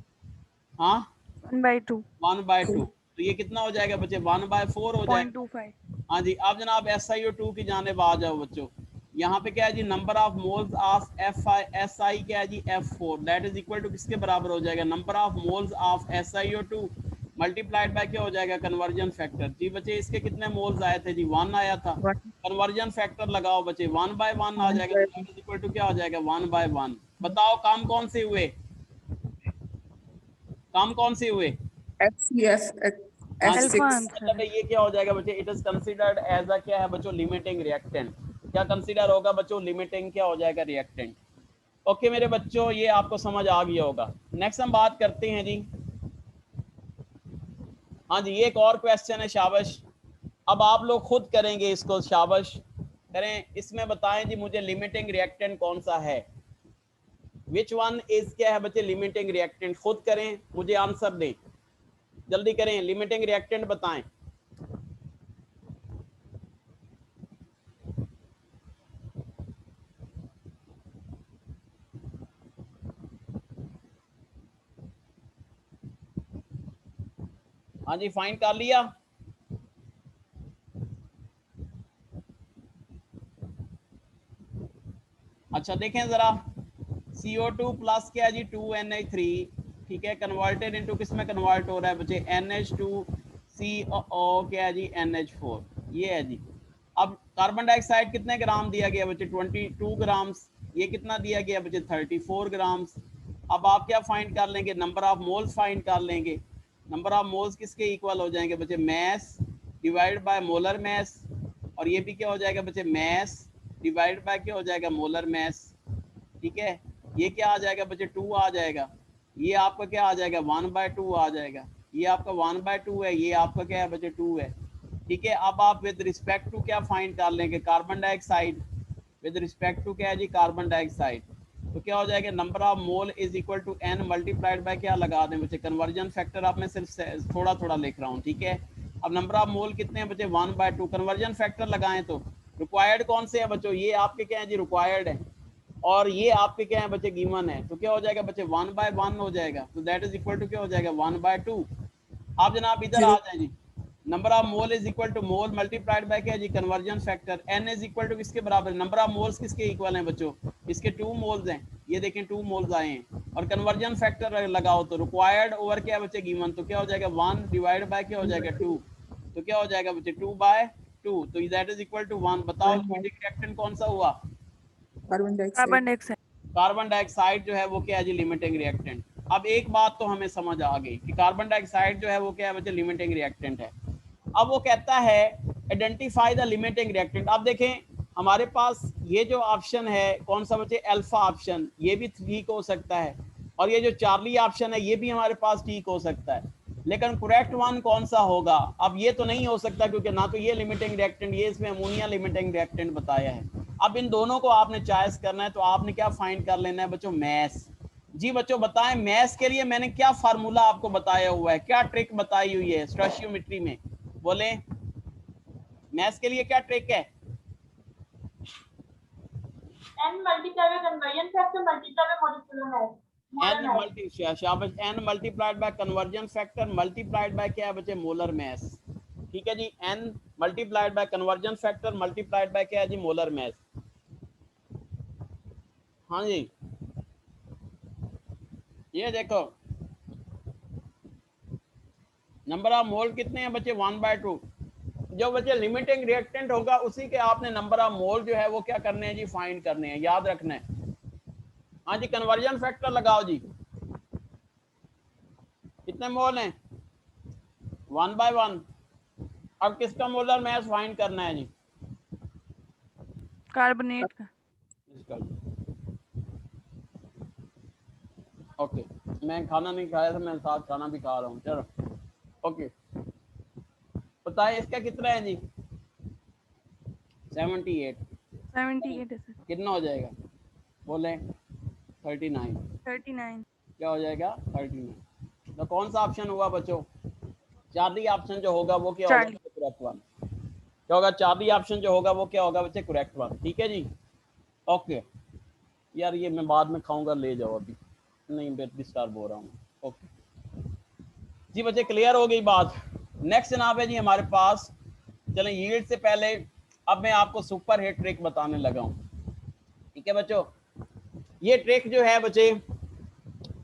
हाँ, 1/2 1/2। तो ये कितना हो जाएगा बच्चे? 1/4 हो जाएगा। 0.25। हाँ जी, अब जनाब SiO2 की जानेब आ जाओ बच्चों। यहाँ पे क्या है जी? Number of moles of Si क्या है जी? F4, that is equal to किसके बराबर हो जाएगा? Number of moles of SiO2 multiplied by क्या हो जाएगा? Conversion factor. जी बच्चे, इसके कितने मोल्स आए थे जी? 1 आया था। कन्वर्जन फैक्टर लगाओ बच्चे, 1/1 आ जाएगा, दैट इज इक्वल टू क्या हो जाएगा? 1/1। बताओ काम कौन से हुए? काम कौन से हुए? F6। मतलब ये क्या हो जाएगा बच्चे? It is considered as a क्या है बच्चों? Limiting reactant. क्या कंसीडर होगा बच्चों? लिमिटिंग क्या हो जाएगा? रिएक्टेंट। ओके मेरे बच्चों, ये आपको समझ आ गया होगा। नेक्स्ट हम बात करते हैं जी। हाँ जी, ये एक और क्वेश्चन है, शाबाश। अब आप लोग खुद करेंगे इसको, शाबाश करें। इसमें बताएं जी मुझे लिमिटिंग रिएक्टेंट कौन सा है? विच वन इज क्या है बच्चे? Limiting reactant. खुद करें, मुझे आंसर दें, जल्दी करें। लिमिटिंग रिएक्टेंट बताएं। हाँ जी, फाइंड कर लिया? अच्छा देखें जरा, CO2 प्लस क्या है जी? 2NH3, ठीक है, कन्वर्टेड इनटू किस में कन्वर्ट हो रहा है बच्चे? NH2CO क्या है जी? NH4, ये है जी। अब कार्बन डाइऑक्साइड कितने ग्राम दिया गया बच्चे? 22 ग्राम्स। ये कितना दिया गया बच्चे? 34 ग्राम्स। अब आप क्या फाइंड कर लेंगे? नंबर ऑफ मोल्स फाइंड कर लेंगे। नंबर ऑफ मोल्स किसके इक्वल हो जाएंगे बच्चे? Mass divide by molar mass, और ये भी क्या हो जाएगा बच्चे? मैस डिवाइड बाय क्या हो जाएगा? मोलर मैस, ठीक है। ये क्या आ जाएगा बच्चे? 2 आ जाएगा। ये आपका क्या आ जाएगा? 1/2 आ जाएगा। ये आपका 1/2 है, ये आपका क्या है बच्चे? 2 है, ठीक है। अब आप विद रिस्पेक्ट टू क्या फाइंड कर लेंगे? Carbon dioxide. With respect to क्या है जी? Carbon dioxide. तो क्या हो जाएगा? Number of mole is equal to n multiplied by क्या लगा दें बच्चे? Conversion factor. आप मैं सिर्फ थोड़ा थोड़ा लिख रहा हूँ, ठीक है। अब नंबर ऑफ मोल कितने हैं बच्चे? 1/2। कन्वर्जन फैक्टर लगाएं तो रिक्वायर्ड कौन से है बच्चों? ये आपके क्या है जी? रिक्वायर्ड है, और ये आपके क्या है बच्चे? गिवन है। तो क्या हो जाएगा बच्चे? 1/1 हो जाएगा। तो दैट इज इक्वल टू क्या हो जाएगा? 1/2। आप जनाब इधर आ जाए जी। Number of mole is equal to mole multiplied by क्या है जी? Conversion factor. n is equal to किसके बराबर? नंबर ऑफ मोल्स किसके इक्वल हैं बच्चों? इसके 2 मोल्स हैं, ये देखें 2 मोल्स आए हैं। और कन्वर्जन फैक्टर लगाओ तो रिक्वायर्ड ओवर क्या बच्चे? गिवन। तो क्या हो जाएगा? 1 डिवाइड बाय क्या हो जाएगा? 2। तो क्या हो जाएगा बच्चे? 2/2। तो दैट इज इक्वल टू 1। बताओ लिमिटिंग रिएक्टेंट कौन सा हुआ? Carbon carbon dioxide. Dioxide. Carbon dioxide जो है वो क्या है जी, लिमिटिंग रिएक्टेंट। अब एक बात तो हमें समझ आ गई कि कार्बन डाइऑक्साइड जो है वो क्या है बच्चे, लिमिटिंग रिएक्टेंट है। अब वो कहता है आइडेंटिफाई द लिमिटिंग रिएक्टेंट। अब देखें हमारे पास ये जो ऑप्शन है कौन सा बच्चे, अल्फा ऑप्शन, ये भी ठीक हो सकता है, और ये जो चार्ली ऑप्शन है ये भी हमारे पास ठीक हो सकता है, लेकिन करेक्ट वन कौन सा होगा? अब ये तो नहीं हो सकता क्योंकि ना तो ये लिमिटिंग रिएक्टेंट, ये इसमें अमोनिया लिमिटिंग रिएक्टेंट बताया है। अब इन दोनों को आपने चॉइस करना है, तो आपने क्या फाइंड कर लेना है बच्चों, मैस। जी बच्चों बताएं, मैस के लिए मैंने क्या फार्मूला आपको बताया हुआ है, क्या ट्रिक बताई हुई है स्टोइचियोमेट्री में, बोले मैस के लिए क्या ट्रिक है? n multiplied by conversion factor multiplied by molecular mass। n multiplied bye conversion factor multiplied by क्या है बच्चे, मोलर मैस। ठीक है जी, n multiplied bye conversion factor multiplied by क्या है जी, मोलर मैस। हाँ जी, ये देखो नंबर ऑफ मोल कितने हैं बच्चे, 1/2। जो बच्चे लिमिटिंग रिएक्टेंट होगा उसी के आपने नंबर ऑफ मोल जो है वो क्या करने हैं जी, फाइंड करने हैं, याद रखना है। हाँ जी, कन्वर्जन फैक्टर लगाओ जी, कितने मोल हैं, 1/1। अब किसका मोलर मैस फाइंड करना है जी, कार्बोनेट का। इसका। ओके, मैं खाना नहीं खाया था, मैं साथ खाना भी खा रहा हूँ, चलो ओके। बताए इसका कितना है जी, 78। 78 है सर। कितना हो जाएगा, बोले 39। 39। क्या हो जाएगा, 39। तो कौन सा ऑप्शन हुआ बच्चों, चार्ली ऑप्शन जो होगा वो क्या होगा, चार्ली। Correct one. क्या होगा, चार्ली ऑप्शन जो होगा वो क्या होगा बच्चे, करेक्ट वन। ठीक है जी, ओके। यार ये मैं बाद में खाऊंगा, ले जाओ, अभी नहीं, मैं डिस्टर्ब हो रहा हूँ। ओके जी बच्चे, क्लियर हो गई बात। नेक्स्ट जनाब है जी हमारे पास, चलें यील्ड से पहले अब मैं आपको सुपर हिट ट्रिक बताने लगा हूँ। ठीक है बच्चों, ये ट्रिक जो है बच्चे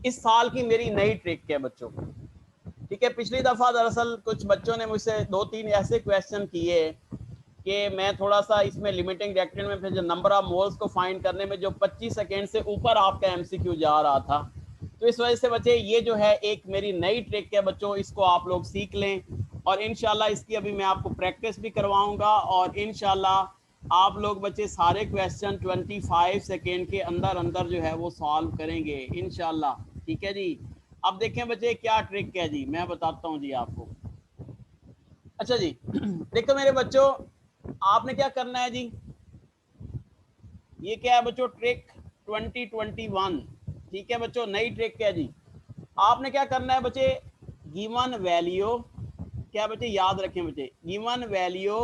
इस साल की मेरी नई ट्रिक है बच्चों। ठीक है, पिछली दफा दरअसल कुछ बच्चों ने मुझसे 2-3 ऐसे क्वेश्चन किए कि मैं थोड़ा सा इसमें लिमिटिंग रिएक्टेंट में फिर जो नंबर ऑफ मोल्स को फाइंड करने में जो 25 सेकेंड से ऊपर आपका एमसीक्यू जा रहा था, तो इस वजह से बच्चे ये जो है एक मेरी नई ट्रिक है बच्चों, इसको आप लोग सीख लें, और इंशाल्लाह इसकी अभी मैं आपको प्रैक्टिस भी करवाऊंगा, और इंशाल्लाह आप लोग बच्चे सारे क्वेश्चन 25 सेकेंड के अंदर अंदर जो है वो सॉल्व करेंगे इंशाल्लाह। ठीक है जी, अब देखें बच्चे क्या ट्रिक है जी, मैं बताता हूँ जी आपको। अच्छा जी देखो मेरे बच्चों, आपने क्या करना है जी, ये क्या है बच्चों, ट्रिक 2021। ठीक है बच्चों, नई ट्रिक है जी। आपने क्या करना है बच्चे, गिवन वैल्यू, क्या बच्चे याद रखें बच्चे, गिवन वैल्यू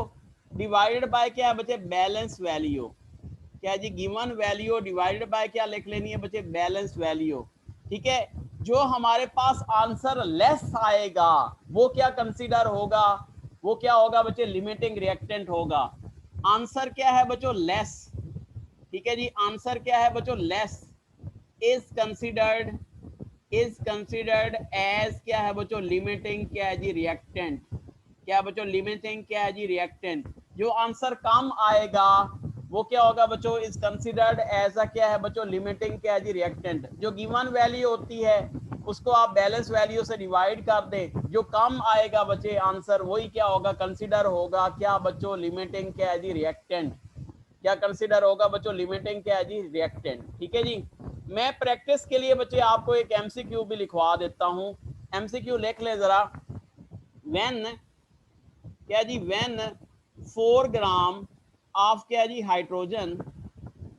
डिवाइडेड बाय क्या है बच्चे, बैलेंस वैल्यू। क्या जी, गिवन वैल्यू डिवाइडेड बाय क्या लिख लेनी है बच्चे, बैलेंस वैल्यू। ठीक है, जो हमारे पास आंसर लेस आएगा वो क्या कंसीडर होगा, वो क्या होगा बच्चे, लिमिटिंग रिएक्टेंट होगा। आंसर क्या है बच्चों, लेस। ठीक है जी, आंसर क्या है बच्चों, लेस इज कंसीडर्ड एज क्या है बच्चों, लिमिटिंग क्या है जी, रिएक्टेंट। क्या बच्चों, लिमिटिंग क्या है जी, रिएक्टेंट। जो आंसर कम आएगा वो क्या होगा बच्चों, इज कंसीडर्ड एज अ क्या है बच्चों, लिमिटिंग क्या है जी, रिएक्टेंट। जो गिवन वैल्यू होती है उसको आप बैलेंस वैल्यू से डिवाइड कर दें, जो कम आएगा बच्चे आंसर वही क्या होगा, कंसीडर होगा क्या बच्चों, लिमिटिंग क्या है जी, रिएक्टेंट। क्या कंसीडर होगा बच्चों, लिमिटिंग क्या है जी, रिएक्टेंट। ठीक है जी, मैं प्रैक्टिस के लिए बच्चे आपको एक एमसीक्यू भी लिखवा देता हूं। एमसीक्यू लिख ले जरा, व्हेन क्या जी, व्हेन 4 ग्राम ऑफ क्या जी, hydrogen,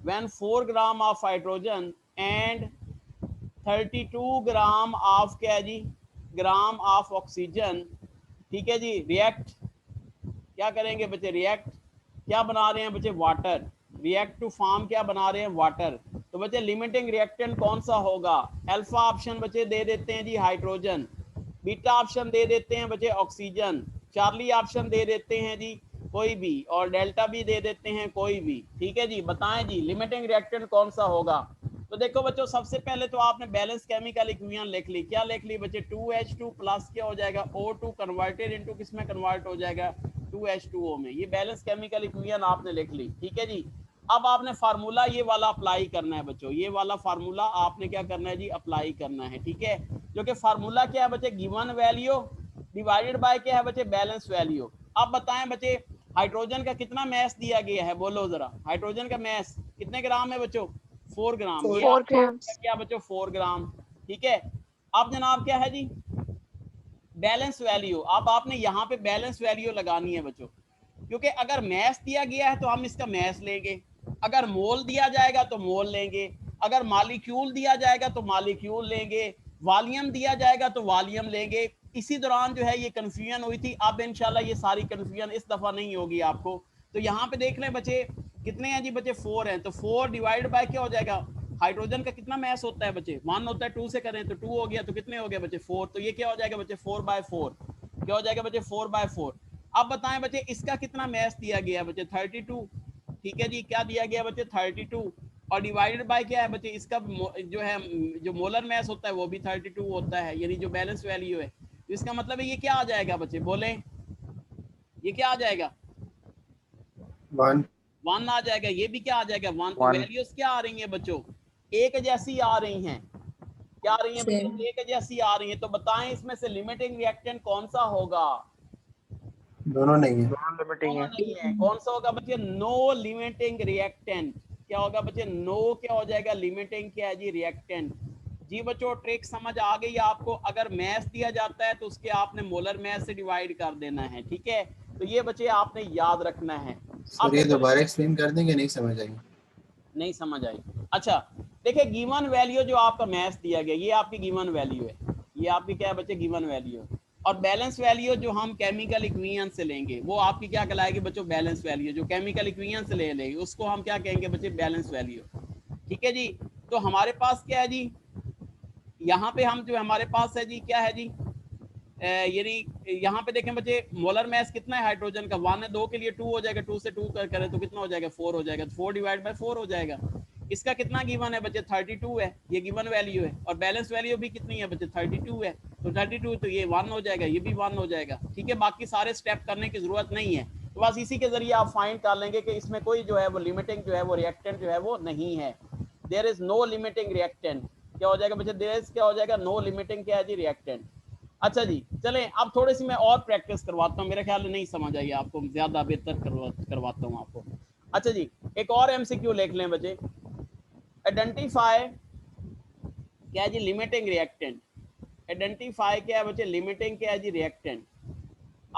when 4 gram of hydrogen and 32 gram of क्या जी, ग्राम ऑफ ऑक्सीजन। ठीक है जी, रिएक्ट क्या करेंगे बच्चे, रिएक्ट क्या बना रहे हैं बच्चे, वाटर। रिएक्ट टू फॉर्म क्या बना रहे हैं, वाटर। तो बच्चे लिमिटिंग रिएक्टेंट कौन सा होगा, अल्फा ऑप्शन बच्चे दे देते हैं जी हाइड्रोजन, बीटा ऑप्शन दे देते हैं बच्चे ऑक्सीजन, चार्ली ऑप्शन दे देते हैं जी कोई भी, और डेल्टा भी दे देते हैं कोई भी। ठीक है जी, बताएं जी लिमिटिंग रिएक्टेंट कौन सा होगा। तो देखो बच्चों, सबसे पहले तो आपने बैलेंस केमिकल इक्वेशन लिख ली, क्या लिख ली बच्चे, 2H2 प्लस क्या हो जाएगा, O2 कन्वर्टेड इनटू किस में कन्वर्ट हो जाएगा, 2H2O में। ये बैलेंस केमिकल इक्वेशन आपने लिख ली। ठीक है जी, अब आपने फार्मूला ये वाला अप्लाई करना है बच्चों, ये वाला फार्मूला आपने क्या करना है जी, अप्लाई करना है, ठीक है। जो कि फार्मूला क्या है बच्चे, गिवन वैल्यू डिवाइडेड बाय क्या है बच्चे, बैलेंस वैल्यू। अब बताएं बच्चे हाइड्रोजन का कितना मैस दिया गया है, बोलो जरा, हाइड्रोजन का मैस कितने ग्राम है बच्चों, 4 ग्राम। ये 4 grams. क्या बच्चों, 4 ग्राम, ठीक है। अब जनाब क्या है जी, बैलेंस वैल्यू। अब आपने यहाँ पे बैलेंस वैल्यू लगानी है बच्चों, क्योंकि अगर मैस दिया गया है तो हम इसका मैस लेंगे, अगर मोल दिया जाएगा तो मोल लेंगे, अगर मालिक्यूल दिया जाएगा तो मालिक्यूल लेंगे, वॉल्यूम दिया जाएगा तो वॉल्यूम लेंगे। इसी दौरान जो है ये कंफ्यूजन हुई थी, अब इंशाल्लाह ये सारी कंफ्यूजन इस दफा नहीं होगी आपको। तो यहाँ पे देख लें बच्चे कितने हैं जी बच्चे, 4 हैं, तो 4 डिवाइड बाय क्या हो जाएगा, हाइड्रोजन का कितना मैस होता है बच्चे, 1 होता है, 2 से करें तो 2 हो गया, तो कितने हो गए बच्चे, 4। तो ये क्या हो जाएगा बच्चे, 4/4, क्या हो जाएगा बच्चे, 4/4। अब बताएं बच्चे इसका कितना मैस दिया गया है बच्चे, 32, ठीक है जी, क्या दिया गया बच्चे, 32, और डिवाइडेड बाय क्या है बच्चे, इसका जो है जो मोलर मैस होता है वो भी 32 होता है, यानी जो बैलेंस वैल्यू है। तो इसका मतलब है ये क्या आ जाएगा बच्चे, बोले ये क्या आ जाएगा, 1 आ जाएगा, ये भी क्या आ जाएगा, 1। तो वैल्यूज क्या आ रही हैं बच्चों, एक जैसी आ रही हैं, क्या आ रही हैं बच्चों, एक जैसी आ रही हैं। तो बताएं इसमें से लिमिटिंग रिएक्टेंट कौन सा होगा, दोनों नहीं है, दोनों नहीं है, कौन सा होगा बच्चे, नो लिमिटिंग रिएक्टेंट। क्या होगा बच्चे, नो क्या हो जाएगा, लिमिटिंग क्या है जी, रिएक्टेंट। जी बच्चों ट्रिक समझ आ गई आपको, अगर मैस दिया जाता है तो उसके आपने मोलर मैस से डिवाइड कर देना है, ठीक है। तो ये बच्चे आपने याद रखना है। सर ये दोबारा एक्सप्लेन कर देंगे, नहीं समझ आई, नहीं समझ आई, अच्छा देखिए गिवन वैल्यू जो आपका मैस दिया गया, ये आपकी गिवन वैल्यू है, ये आपकी क्या है बच्चे, गिवन वैल्यू है। और बैलेंस वैल्यू जो हम केमिकल इक्विवेलेंस से लेंगे वो आपकी क्या कहलाएगी बच्चों, बैलेंस वैल्यू। जो केमिकल इक्विवेलेंस से ले लेंगे उसको हम क्या कहेंगे बच्चे, बैलेंस वैल्यू, ठीक है जी। तो हमारे पास क्या है जी, यहाँ पे हम जो हमारे पास है जी क्या है जी, यानी यहाँ पे देखें बच्चे मोलर मैस कितना है हाइड्रोजन का, 1 है, 2 के लिए 2 हो जाएगा, 2 से 2 करें तो कितना हो जाएगा, 4 हो जाएगा, तो 4 डिवाइड बाय 4 हो जाएगा। इसका कितना गिवन है बच्चे, 32 है, ये गिवन वैल्यू है, और बैलेंस वैल्यू भी कितनी है बच्चे, 32 है, तो 32 तो ये 1 हो जाएगा, ये भी 1 हो जाएगा, ठीक है। बाकी सारे स्टेप करने की जरूरत नहीं है, तो बस इसी के जरिए आप फाइंड कर लेंगे कि इसमें कोई जो है वो लिमिटिंग जो है वो रिएक्टेंट जो है वो नहीं है, there is no limiting reactant. क्या हो जाएगा बच्चे, देयर इज क्या हो जाएगा, नो लिमिटिंग क्या है जी, रिएक्टेंट। अच्छा जी चलें अब थोड़ी सी मैं और प्रैक्टिस करवाता हूँ, मेरे ख्याल में नहीं समझ आई आपको, ज्यादा बेहतर करवाता हूँ आपको। अच्छा जी एक और एमसीक्यू लिख लें बच्चे, आइडेंटिफाई क्या है जी, लिमिटिंग रिएक्टेंट। आइडेंटिफाई क्या है बच्चे, लिमिटिंग क्या है जी, रिएक्टेंट।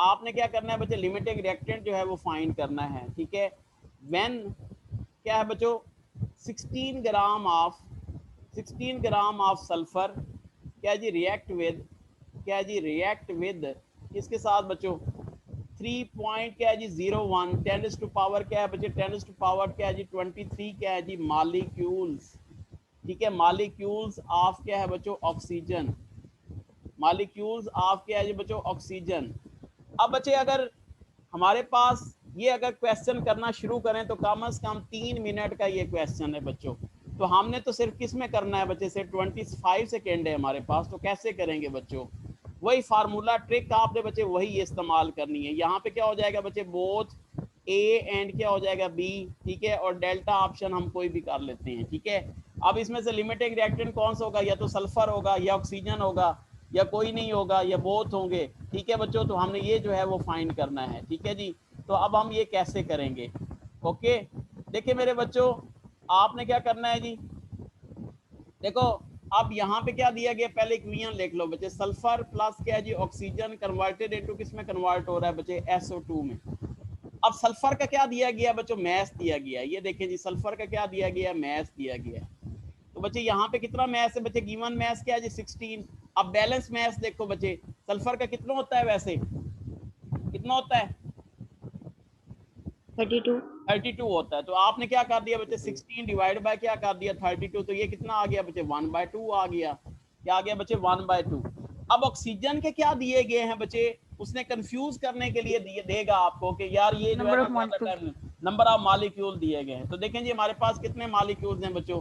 आपने क्या करना है बच्चे, लिमिटिंग रिएक्टेंट जो है वो फाइंड करना है, ठीक है। व्हेन क्या है बच्चों, 16 ग्राम ऑफ सल्फर क्या जी, रिएक्ट विद क्या है जी, रिएक्ट विद इसके साथ बच्चों 3 क्या है जी 01 10 टू पावर क्या है बच्चे, 10 टू पावर क्या है जी 23 क्या है जी मॉलिक्यूल्स, ठीक है। मॉलिक्यूल्स ऑफ क्या है बच्चों, ऑक्सीजन, मॉलिक्यूल्स ऑफ क्या है जी बच्चों, ऑक्सीजन। अब बच्चे अगर हमारे पास ये अगर क्वेश्चन करना शुरू करें तो कम से कम 3 मिनट का ये क्वेश्चन है बच्चों, तो हमने तो सिर्फ किस में करना है बच्चे से 25 सेकेंड है हमारे पास, तो कैसे करेंगे बच्चों, वही फार्मूला ट्रिक आपने बच्चे वही इस्तेमाल करनी है। यहाँ पे क्या हो जाएगा बच्चे, बोथ ए एंड क्या हो जाएगा बी, ठीक है, और डेल्टा ऑप्शन हम कोई भी कर लेते हैं, ठीक है। अब इसमें से लिमिटिंग रिएक्टेंट कौन सा होगा, या तो सल्फर होगा या ऑक्सीजन होगा या कोई नहीं होगा या बोथ होंगे, ठीक है बच्चों। तो हमने ये जो है वो फाइंड करना है, ठीक है जी। तो अब हम ये कैसे करेंगे, ओके। देखिए मेरे बच्चों आपने क्या करना है जी, देखो अब यहाँ पे क्या दिया गया, पहले इक्वेशन लिख लो बच्चे, सल्फर प्लस क्या है जी ऑक्सीजन कन्वर्टेड इनटू किस में कन्वर्ट हो रहा है बच्चे, SO2 में। अब सल्फर का क्या दिया गया बच्चों, मैस दिया गया है, ये देखें जी सल्फर का क्या दिया गया, मैस दिया गया है। तो बच्चे यहाँ पे कितना मैस है बच्चे, गिवन मैस क्या है जी 16। अब बैलेंस मैस देखो बच्चे, सल्फर का कितना होता है वैसे, कितना होता है 32 होता है। तो आपने क्या कर दिया बच्चे, 16 डिवाइड बाय क्या कर दिया 32, तो ये कितना आ गया बच्चे 1/2 आ गया, क्या आ गया बच्चे 1/2। अब ऑक्सीजन के क्या दिए गए हैं बच्चे, उसने कंफ्यूज करने के लिए देगा आपको कि यार ये जो है नंबर ऑफ मॉलिक्यूल दिए गए हैं। तो देखें जी हमारे पास कितने मॉलिक्यूल्स हैं बच्चों,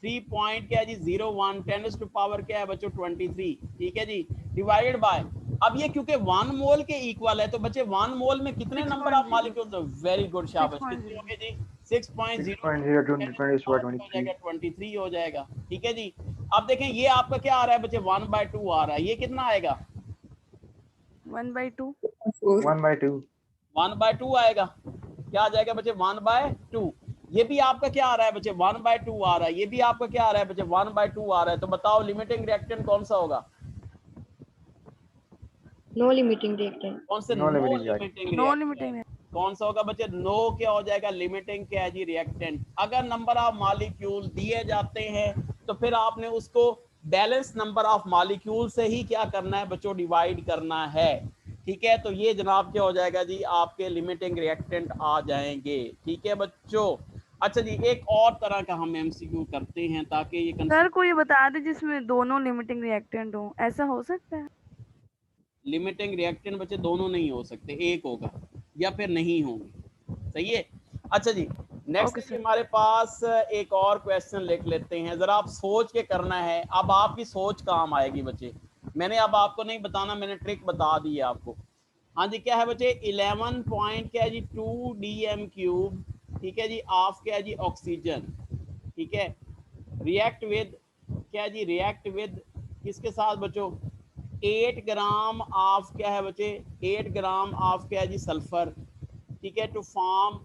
3 क्या है जी 01 10 टू पावर क्या है बच्चों 23, ठीक है जी, डिवाइडेड बाय, अब ये क्योंकि 1 मोल के इक्वल है तो बच्चे 1 मोल में कितने number of molecules, very good शाबाश, कितने होंगे जी 6.0 हो जाएगा 23 हो जाएगा। ठीक है जी। अब देखें ये आपका क्या आ रहा है बच्चे 1/2 आ रहा है, ये कितना आएगा 1/2 1/2 आएगा। क्या आ जाएगा बच्चे 1/2। ये भी आपका क्या आ रहा है बच्चे 1/2 आ रहा है, ये भी आपका क्या आ रहा है बच्चे 1/2 आ रहा है। तो बताओ लिमिटिंग रिएक्टेंट कौन सा होगा, नो लिमिटिंग रिएक्टेंट। कौन से no limiting no reactant limiting कौन सा होगा बच्चे, नो क्या हो जाएगा लिमिटिंग क्या है जी रिएक्टेंट। अगर नंबर ऑफ मॉलिक्यूल दिए जाते हैं तो फिर आपने उसको बैलेंस नंबर ऑफ मॉलिक्यूल से ही क्या करना है बच्चों, डिवाइड करना है। ठीक है, तो ये जनाब क्या हो जाएगा जी, आपके लिमिटिंग रिएक्टेंट आ जाएंगे। ठीक है बच्चों। अच्छा जी, एक और तरह का हम एमसीक्यू करते हैं ताकि ये सर को ये बता दे जिसमें दोनों लिमिटिंग रिएक्टेंट हो, ऐसा हो सकता है? लिमिटिंग रिएक्टेंट बच्चे दोनों नहीं हो सकते, एक होगा या फिर नहीं होंगे। सही है। अच्छा जी, नेक्स्ट ओके सर। हमारे पास एक और क्वेश्चन लिख लेते हैं, जरा आप सोच के करना है। अब आपकी सोच काम आएगी बच्चे, मैंने अब आपको नहीं बताना, मैंने ट्रिक बता दी है आपको। हाँ जी, क्या है बच्चे 11 पॉइंट क्या है जी 2 DM³ ठीक है जी ऑफ क्या है जी ऑक्सीजन। ठीक है, रिएक्ट विद क्या है जी, रिएक्ट विद किसके साथ बच्चों, 8 ग्राम ऑफ क्या है बच्चे, 8 ग्राम ऑफ क्या है जी सल्फर। ठीक है, टू फॉर्म,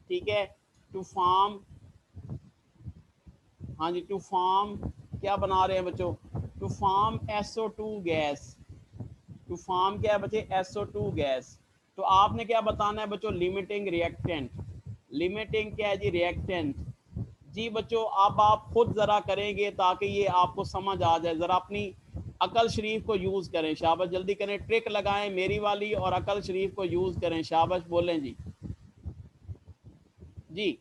ठीक है टू फॉर्म, हाँ जी टू फॉर्म क्या बना रहे हैं बच्चों, to form SO2 gas. To form क्या है बच्चे SO2 गैस। तो आपने क्या बताना है बच्चों, लिमिटिंग रिएक्टेंट। लिमिटिंग क्या है जी रिएक्टेंट। जी बच्चों, अब आप खुद जरा करेंगे ताकि ये आपको समझ आ जाए, जरा अपनी अकल शरीफ को यूज करें। शाबाश, जल्दी करें, ट्रिक लगाएं मेरी वाली और अकल शरीफ को यूज करें। शाबाश, बोलें जी। जी,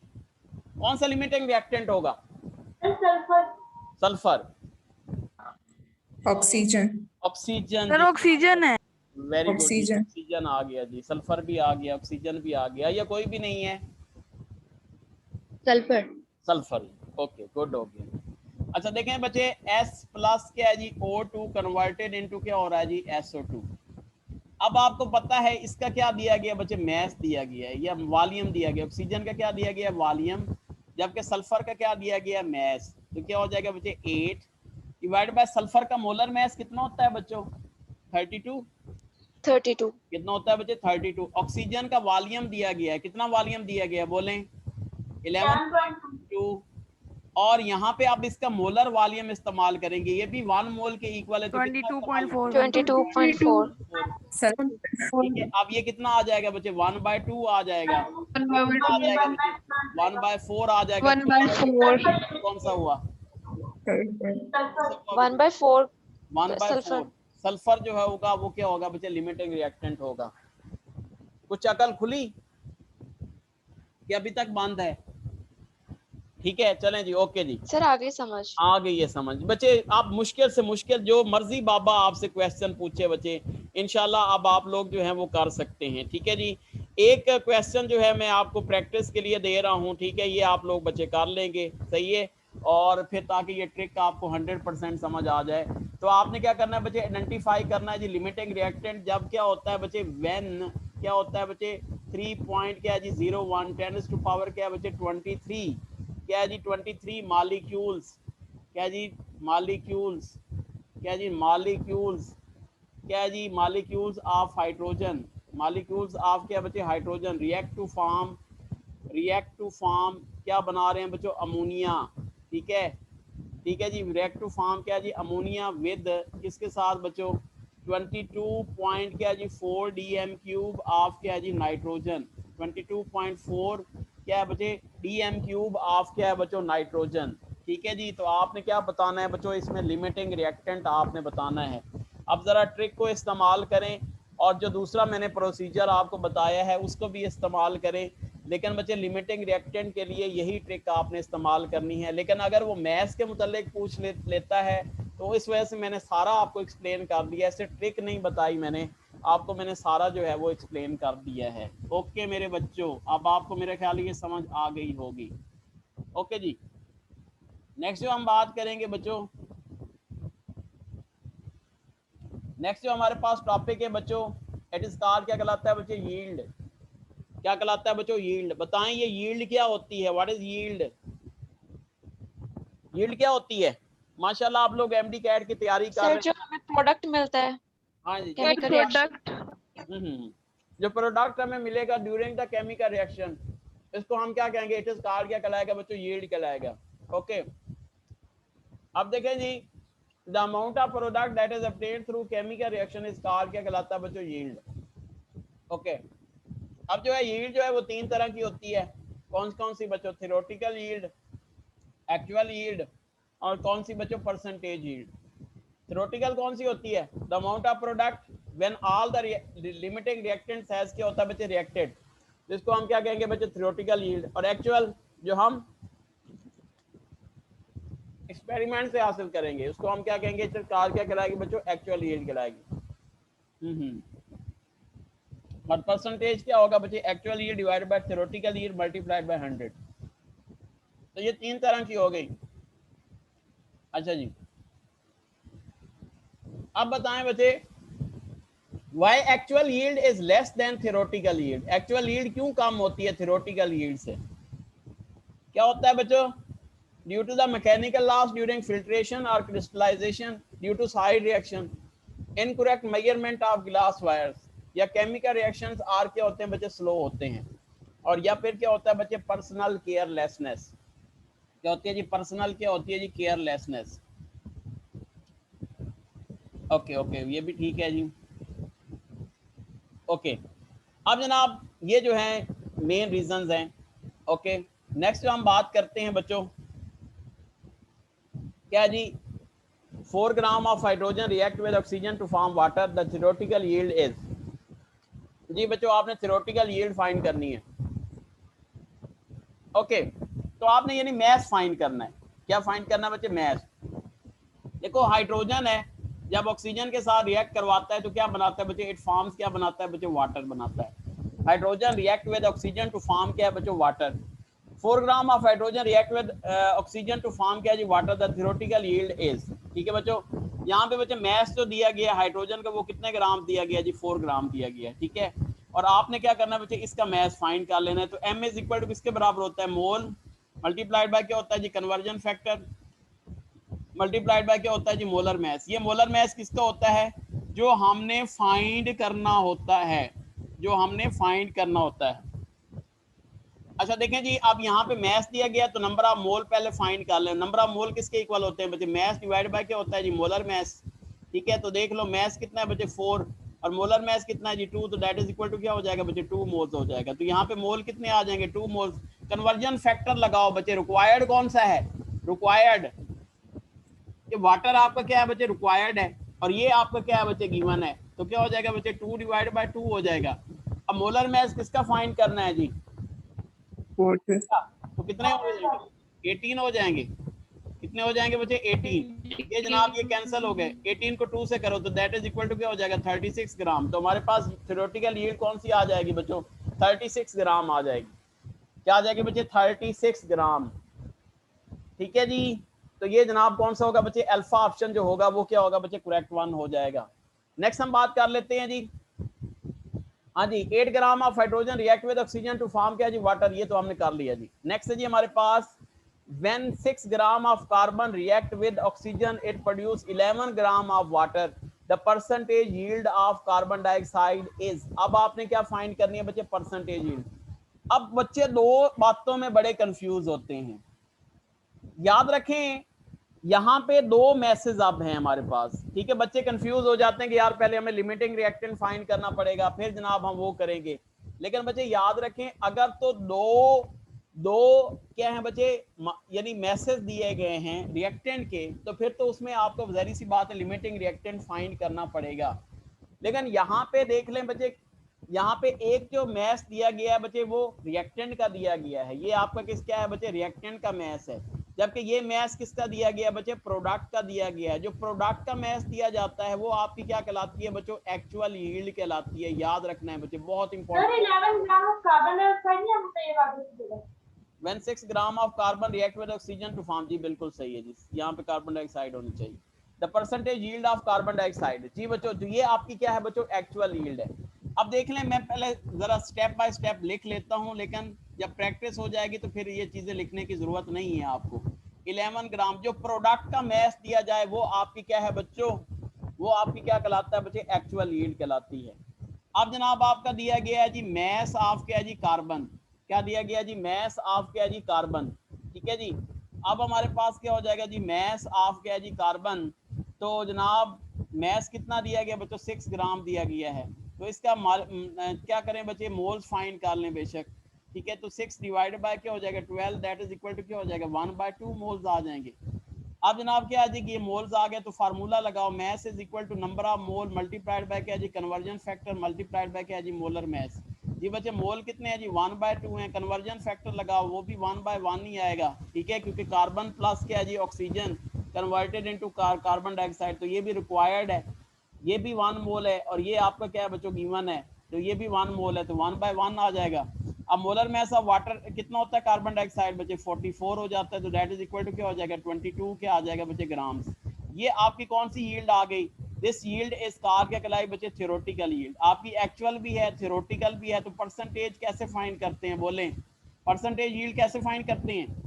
कौन सा लिमिटिंग रिएक्टेंट होगा, sulphur. Sulphur, oxygen. Oxygen. Sir ji, oxygen है। वेरी गुड जी, ऑक्सीजन। ऑक्सीजन आ गया जी, सल्फर भी आ गया, ऑक्सीजन भी आ गया, या कोई भी नहीं है, सल्फर। सल्फर। ओके, गुड हो गया। अच्छा देखें बच्चे, S+ क्या है जी O2 कन्वर्टेड इनटू क्या हो रहा है जी SO2। अब आपको पता है इसका क्या दिया गया बच्चे, मैस दिया गया है या वॉल्यूम दिया गया। ऑक्सीजन का क्या दिया गया, वॉल्यूम, जबकि सल्फर का क्या दिया गया, मैस। तो क्या हो जाएगा बच्चे 8 डिवाइड बाय सल्फर का मोलर मैस कितना होता है बच्चों, 32। 32। कितना होता है बच्चे 32। ऑक्सीजन का वॉल्यूम दिया गया है, कितना वॉल्यूम दिया गया है बोलें, 11.2। और यहाँ पे आप इसका मोलर वॉल्यूम इस्तेमाल करेंगे, ये भी 1 मोल के इक्वल है, तो कितना इस्तेमाल 22.4 ठीक है। अब ये कितना आ जाएगा बच्चे 1/2 आ जाएगा, कितना आ जाएगा बच्चे 1/4 आ जाएगा। 1/4। कौन सा हुआ, 1/4 1/4। सल्फर जो है होगा वो क्या होगा बच्चे, लिमिटिंग रिएक्टेंट होगा। कुछ अकल खुली कि अभी तक बंद है? ठीक है, चलें जी, ओके जी, सर आगे समझ आ गई है समझ बच्चे। आप मुश्किल से मुश्किल जो मर्जी बाबा आपसे क्वेश्चन पूछे बच्चे, इंशाल्लाह अब आप लोग जो है वो कर सकते हैं। ठीक है जी, एक क्वेश्चन जो है मैं आपको प्रैक्टिस के लिए दे रहा हूँ। ठीक है, ये आप लोग बच्चे कर लेंगे, सही है, और फिर ताकि ये ट्रिक आपको 100% समझ आ जाए। तो आपने क्या करना है बच्चे, आइडेंटिफाई करना है जी लिमिटिंग रिएक्टेंट जब क्या होता है बच्चे, व्हेन क्या होता है बच्चे 3 पॉइंट क्या है जी 01 10 टू पावर क्या है बच्चे 23 क्या है जी 23 मॉलिक्यूल्स, क्या जी मॉलिक्यूल्स, क्या जी मॉलिक्यूल्स, क्या जी molecules of hydrogen, molecules of क्या बच्चे हाइड्रोजन, रिएक्ट टू फॉर्म क्या बना रहे हैं बच्चों, अमोनिया। ठीक है, ठीक है जी, रिएक्ट टू फॉर्म क्या जी अमोनिया विद किसके साथ बच्चों, 22 पॉइंट क्या जी 4 DM³ ऑफ क्या जी नाइट्रोजन, 22.4 क्या है बच्चे DM³ ऑफ क्या है बच्चों नाइट्रोजन। ठीक है जी, तो आपने क्या बताना है बच्चों, इसमें लिमिटिंग रिएक्टेंट आपने बताना है। अब ज़रा ट्रिक को इस्तेमाल करें और जो दूसरा मैंने प्रोसीजर आपको बताया है उसको भी इस्तेमाल करें, लेकिन बच्चे लिमिटिंग रिएक्टेंट के लिए यही ट्रिक आपने इस्तेमाल करनी है। लेकिन अगर वो मैथ्स के मुतालिक पूछ लेता है तो इस वजह से मैंने सारा आपको एक्सप्लेन कर दिया, ऐसे ट्रिक नहीं बताई मैंने आपको, मैंने सारा जो है वो एक्सप्लेन कर दिया है। ओके मेरे बच्चों, अब आपको मेरे ख्याल ये समझ आ गई होगी। ओके जी, नेक्स्ट जो हम बात करेंगे बच्चों, नेक्स्ट जो हमारे पास टॉपिक है बच्चों, इट इज कॉल्ड क्या कहलाता है बच्चे, यील्ड। क्या कहलाता है बच्चों? यील्ड। बताएं ये यील्ड क्या होती है? What is yield? यील्ड क्या होती है? माशाल्लाह आप लोग एमडी कैट की तैयारी कर सर रहे जो हमें प्रोडक्ट मिलता है हैं। हाँ जी, केमिकल रिएक्शन, जो प्रोडक्ट हमें मिलेगा ड्यूरिंग द केमिकल रिएक्शन, इसको हम क्या कहेंगे? इट इज कॉल्ड, क्या कहलाएगा बच्चों? यील्ड कहलाएगा। ओके, अब देखें जी, the amount of product that is obtained through chemical reaction is called, क्या कहलाता है बच्चों? यील्ड। ओके, अब जो है यील्ड जो है वो तीन तरह की होती है। कौन कौन सी बच्चों? थ्योरेटिकल यील्ड, एक्चुअल यील्ड, और कौन सी बच्चों? Percentage yield. थ्योरेटिकल कौन सी होती है? The amount of product when all the limiting reactants has, क्या होता है बच्चे? रिएक्टेड, जिसको हम क्या कहेंगे बच्चे? Theoretical yield. और एक्चुअल जो हम एक्सपेरिमेंट से हासिल करेंगे उसको हम क्या कहेंगे? कार क्या कहलाएगी बच्चों? एक्चुअल यील्ड कहलाएगी। और परसेंटेज क्या होगा बच्चे? Actual yield divided by theoretical yield multiplied by 100। तो ये तीन तरह की हो गई। अच्छा जी, अब बताएं बच्चे, why actual yield is less than theoretical yield? Actual yield क्यों कम होती है थ्योरेटिकल यील्ड से? क्या होता है बच्चों? Due to the mechanical loss during filtration और crystallization, due to side reaction, incorrect measurement of glass wires, या केमिकल रिएक्शंस आर क्या होते हैं बच्चे? स्लो होते हैं। और या फिर क्या होता है बच्चे? Personal carelessness. क्या होती है जी? पर्सनल क्या होती है जी? केयरलेसनेस। ओके ओके, ये भी ठीक है जी। ओके, अब जनाब ये जो है मेन रीजंस हैं। ओके, नेक्स्ट जो हम बात करते हैं बच्चों, क्या जी? 4 gram of hydrogen react with oxygen to form water, the theoretical yield is. जी बच्चों, आपने थ्योरेटिकल यील्ड फाइंड करनी है। ओके, तो आपने यानी मैस फाइंड करना है। क्या फाइंड करना है बच्चे? मैस। देखो हाइड्रोजन है, जब ऑक्सीजन के साथ रिएक्ट करवाता है तो क्या बनाता है बच्चे? इट फॉर्म्स, क्या बनाता है बच्चे? वाटर बनाता है। Hydrogen react with oxygen to form क्या है बच्चे? Water. 4 gram of hydrogen react with oxygen to form क्या है जी? Water. The theoretical yield is. ठीक है बच्चों, यहाँ पे बच्चे मैस जो दिया गया हाइड्रोजन का वो कितने ग्राम दिया गया जी? 4 ग्राम दिया गया। ठीक है, और आपने क्या करना है बच्चे? इसका मैस फाइंड कर लेना है। तो m इज इक्वल टू किसके बराबर होता है? मोल मल्टीप्लाइड बाय क्या होता है जी? कन्वर्जन फैक्टर मल्टीप्लाइड बाय क्या होता है जी? Molar mass. ये मोलर मैस किसका होता है? जो हमने फाइंड करना होता है, जो हमने फाइंड करना होता है। अच्छा देखें जी, अब यहाँ पे मैस दिया गया तो नंबर ऑफ मोल पहले फाइंड कर लें। नंबर ऑफ मोल किसके इक्वल होते हैं बच्चे? मैस डिवाइड बाय क्या होता है जी? Molar mess. ठीक है, तो देख लो मैस कितना है बच्चे? 4, और मोलर मैस कितना है जी? 2, तो दैट इज इक्वल टू क्या हो जाएगा बच्चे? 2 मोल्स हो जाएगा। तो यहाँ पे मोल कितने आ जाएंगे? 2 मोल्स। कन्वर्जन फैक्टर लगाओ बच्चे, रिक्वायर्ड कौन सा है? रिक्वायर्ड, ये वाटर आपका क्या है बच्चे? रिक्वायर्ड है, और ये आपका क्या है बच्चे? गिवन है। तो क्या हो जाएगा बच्चे? 2 डिवाइड बाय 2 हो जाएगा। अब मोलर मैस किसका फाइंड करना है जी? 4 से। तो कितने हो जाएंगे? 18 हो जाएंगे। कितने हो जाएंगे बच्चे? 18। ये जनाब ये कैंसिल हो गए। 18 को 2 से करो तो दैट इज इक्वल टू क्या हो जाएगा? 36 ग्राम। तो हमारे पास थ्योरेटिकल यील्ड कौन सी आ जाएगी बच्चों? 36 ग्राम आ जाएगी। क्या आ जाएगी बच्चे? 36 ग्राम। ठीक है जी, तो ये जनाब कौन सा होगा बच्चे? अल्फा ऑप्शन जो होगा वो क्या होगा बच्चे? करेक्ट वन हो जाएगा। नेक्स्ट हम बात कर लेते हैं जी। हाँ जी, 8 gram of hydrogen react with oxygen to form क्या जी? वाटर। ये तो हमने कर लिया जी। नेक्स्ट है जी हमारे पास, when 6 gram of carbon react with oxygen it produce 11 gram of water, the percentage yield of carbon dioxide is. अब आपने क्या फाइंड करनी है बच्चे? Percentage yield. अब बच्चे दो बातों में बड़े कंफ्यूज होते हैं। याद रखें, यहाँ पे दो मैसेज अब हैं हमारे पास। ठीक है, बच्चे कंफ्यूज हो जाते हैं कि यार पहले हमें लिमिटिंग रिएक्टेंट फाइंड करना पड़ेगा, फिर जनाब हम वो करेंगे। लेकिन बच्चे याद रखें, अगर तो दो क्या है बच्चे? यानी मैसेज दिए गए हैं रिएक्टेंट के, तो फिर तो उसमें आपको ज़ाहिर सी बात है लिमिटिंग रिएक्टेंट फाइंड करना पड़ेगा। लेकिन यहाँ पे देख लें बच्चे, यहाँ पे एक जो मैस दिया गया है बच्चे वो रिएक्टेंट का दिया गया है। ये आपका किस क्या है बच्चे? रिएक्टेंट का मैस है। जबकि ये मैस किसका दिया गया है बच्चे? प्रोडक्ट का दिया गया है। जो प्रोडक्ट का मैस दिया जाता है वो आपकी क्या कहलाती है बच्चों? एक्चुअल यील्ड कहलाती है। याद रखना है बच्चे, बहुत sir important. 11 gram of carbon dioxide नहीं हमको ये बात दीजिएगा। When 6 gram of carbon react with oxygen to form, जी बिल्कुल सही है जी, यहाँ पे कार्बन डाइऑक्साइड होनी चाहिए। The percentage yield of carbon dioxide, जी बच्चों, जो ये आपकी क्या है बच्चों? एक्चुअल यील्ड है। अब देख लें, मैं पहले जरा स्टेप बाय स्टेप लिख लेता हूं, लेकिन जब प्रैक्टिस हो जाएगी तो फिर ये चीजें लिखने की जरूरत नहीं है आपको। 11 ग्राम जो प्रोडक्ट का मैस दिया जाए वो आपकी क्या है बच्चों, वो आपकी क्या कहलाता है बच्चे, एक्चुअल यील्ड कहलाती है। अब जनाब आपका दिया गया है जी मैस ऑफ क्या जी कार्बन, क्या दिया गया जी, मैस ऑफ क्या जी कार्बन, ठीक है जी। अब हमारे पास क्या हो जाएगा जी, मैस ऑफ क्या जी कार्बन, तो जनाब मैस कितना दिया गया बच्चों, 6 ग्राम दिया गया है। तो इसका क्या करें बच्चे, मोल्स फाइंड कर लें बेशक, ठीक है। तो 6 डिवाइडेड बाय क्या हो जाएगा 12, दैट इज इक्वल टू क्या हो जाएगा 1/2 मोल्स आ जाएंगे। अब जनाब क्या आ जाएगी, ये मोल्स आ गए तो फार्मूला लगाओ, mass is equal to number of mole multiplied by क्या जी कन्वर्जन फैक्टर मल्टीप्लाइड बाय क्या जी मोलर मैस। जी बच्चे मोल कितने हैं जी 1/2 है, कन्वर्जन फैक्टर लगाओ वो भी 1/1 ही आएगा, ठीक है, क्योंकि कार्बन प्लस क्या जी oxygen converted into carbon dioxide, तो ये भी रिक्वायर्ड है, ये भी 1 मोल है, और ये आपका क्या है बच्चों गिवन है, तो ये भी 1 मोल है, तो 1/1 आ जाएगा। अब मोलर मैस ऑफ वाटर कितना होता है कार्बन डाइऑक्साइड बच्चे 44 हो जाता है, तो दैट इज इक्वल टू क्या हो जाएगा 22 क्या आ जाएगा बच्चे ग्राम्स। ये आपकी कौन सी यील्ड आ गई, दिस यील्ड इज कार क्या कहलाई बच्चे, थ्योरेटिकल यील्ड। आपकी एक्चुअल भी है थ्योरेटिकल भी है, तो परसेंटेज कैसे फाइंड करते हैं, बोलें परसेंटेज यील्ड कैसे फाइंड करते हैं।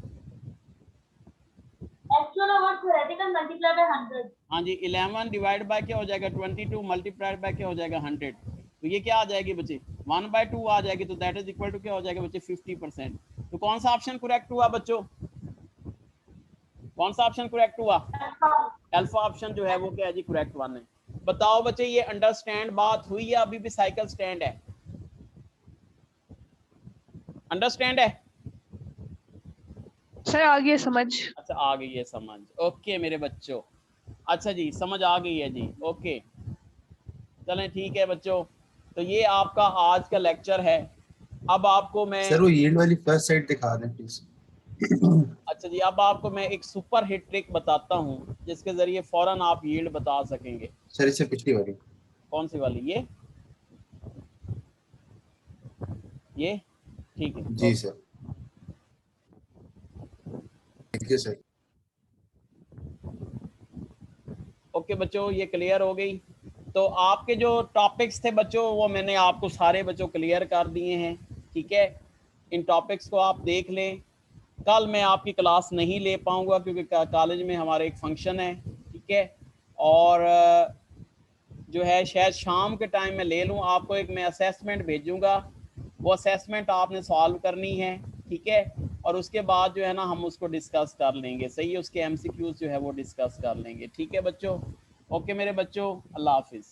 एक्चुअल और थ्योरेटिकल मल्टीप्लाई बाय 100। हाँ जी 11 डिवाइड बाय क्या हो जाएगा 22 मल्टीप्लाइड बाय क्या हो जाएगा 100, तो ये क्या आ जाएगी बच्चे 1/2 आ जाएगी, तो दैट इज इक्वल टू क्या हो जाएगा बच्चे 50%। तो कौन सा ऑप्शन करेक्ट हुआ बच्चों, कौन सा ऑप्शन करेक्ट हुआ, अल्फा ऑप्शन जो है वो क्या है जी करेक्ट वन है। बताओ बच्चे ये अंडरस्टैंड बात हुई है, अभी भी साइकिल स्टैंड है, अंडरस्टैंड है सर आ गई समझ। अच्छा आ गई है समझ, ओके मेरे बच्चों, अच्छा जी समझ आ गई है जी, ओके चलें ठीक है बच्चों। तो ये आपका आज का लेक्चर है। अब आपको मैं सर वो यील्ड वाली फर्स्ट साइड दिखा दें प्लीज। अच्छा जी अब आपको मैं एक सुपर हिट ट्रिक बताता हूँ जिसके जरिए फौरन आप यील्ड बता सकेंगे। सर इससे पिछली वाली। कौन सी वाली, ये ठीक है जी sir thank you sir. Okay बच्चों ये क्लियर हो गई। तो आपके जो टॉपिक्स थे बच्चों वो मैंने आपको सारे बच्चों क्लियर कर दिए हैं, ठीक है। इन टॉपिक्स को आप देख लें। कल मैं आपकी क्लास नहीं ले पाऊंगा क्योंकि कॉलेज में हमारे एक फंक्शन है, ठीक है, और जो है शायद शाम के टाइम में ले लूँ। आपको एक मैं असेसमेंट भेजूँगा, वो असेसमेंट आपने सॉल्व करनी है, ठीक है, और उसके बाद जो है ना हम उसको डिस्कस कर लेंगे, सही है, उसके MCQs जो है वो डिस्कस कर लेंगे, ठीक है बच्चों। ओके मेरे बच्चों, अल्लाह हाफिज़।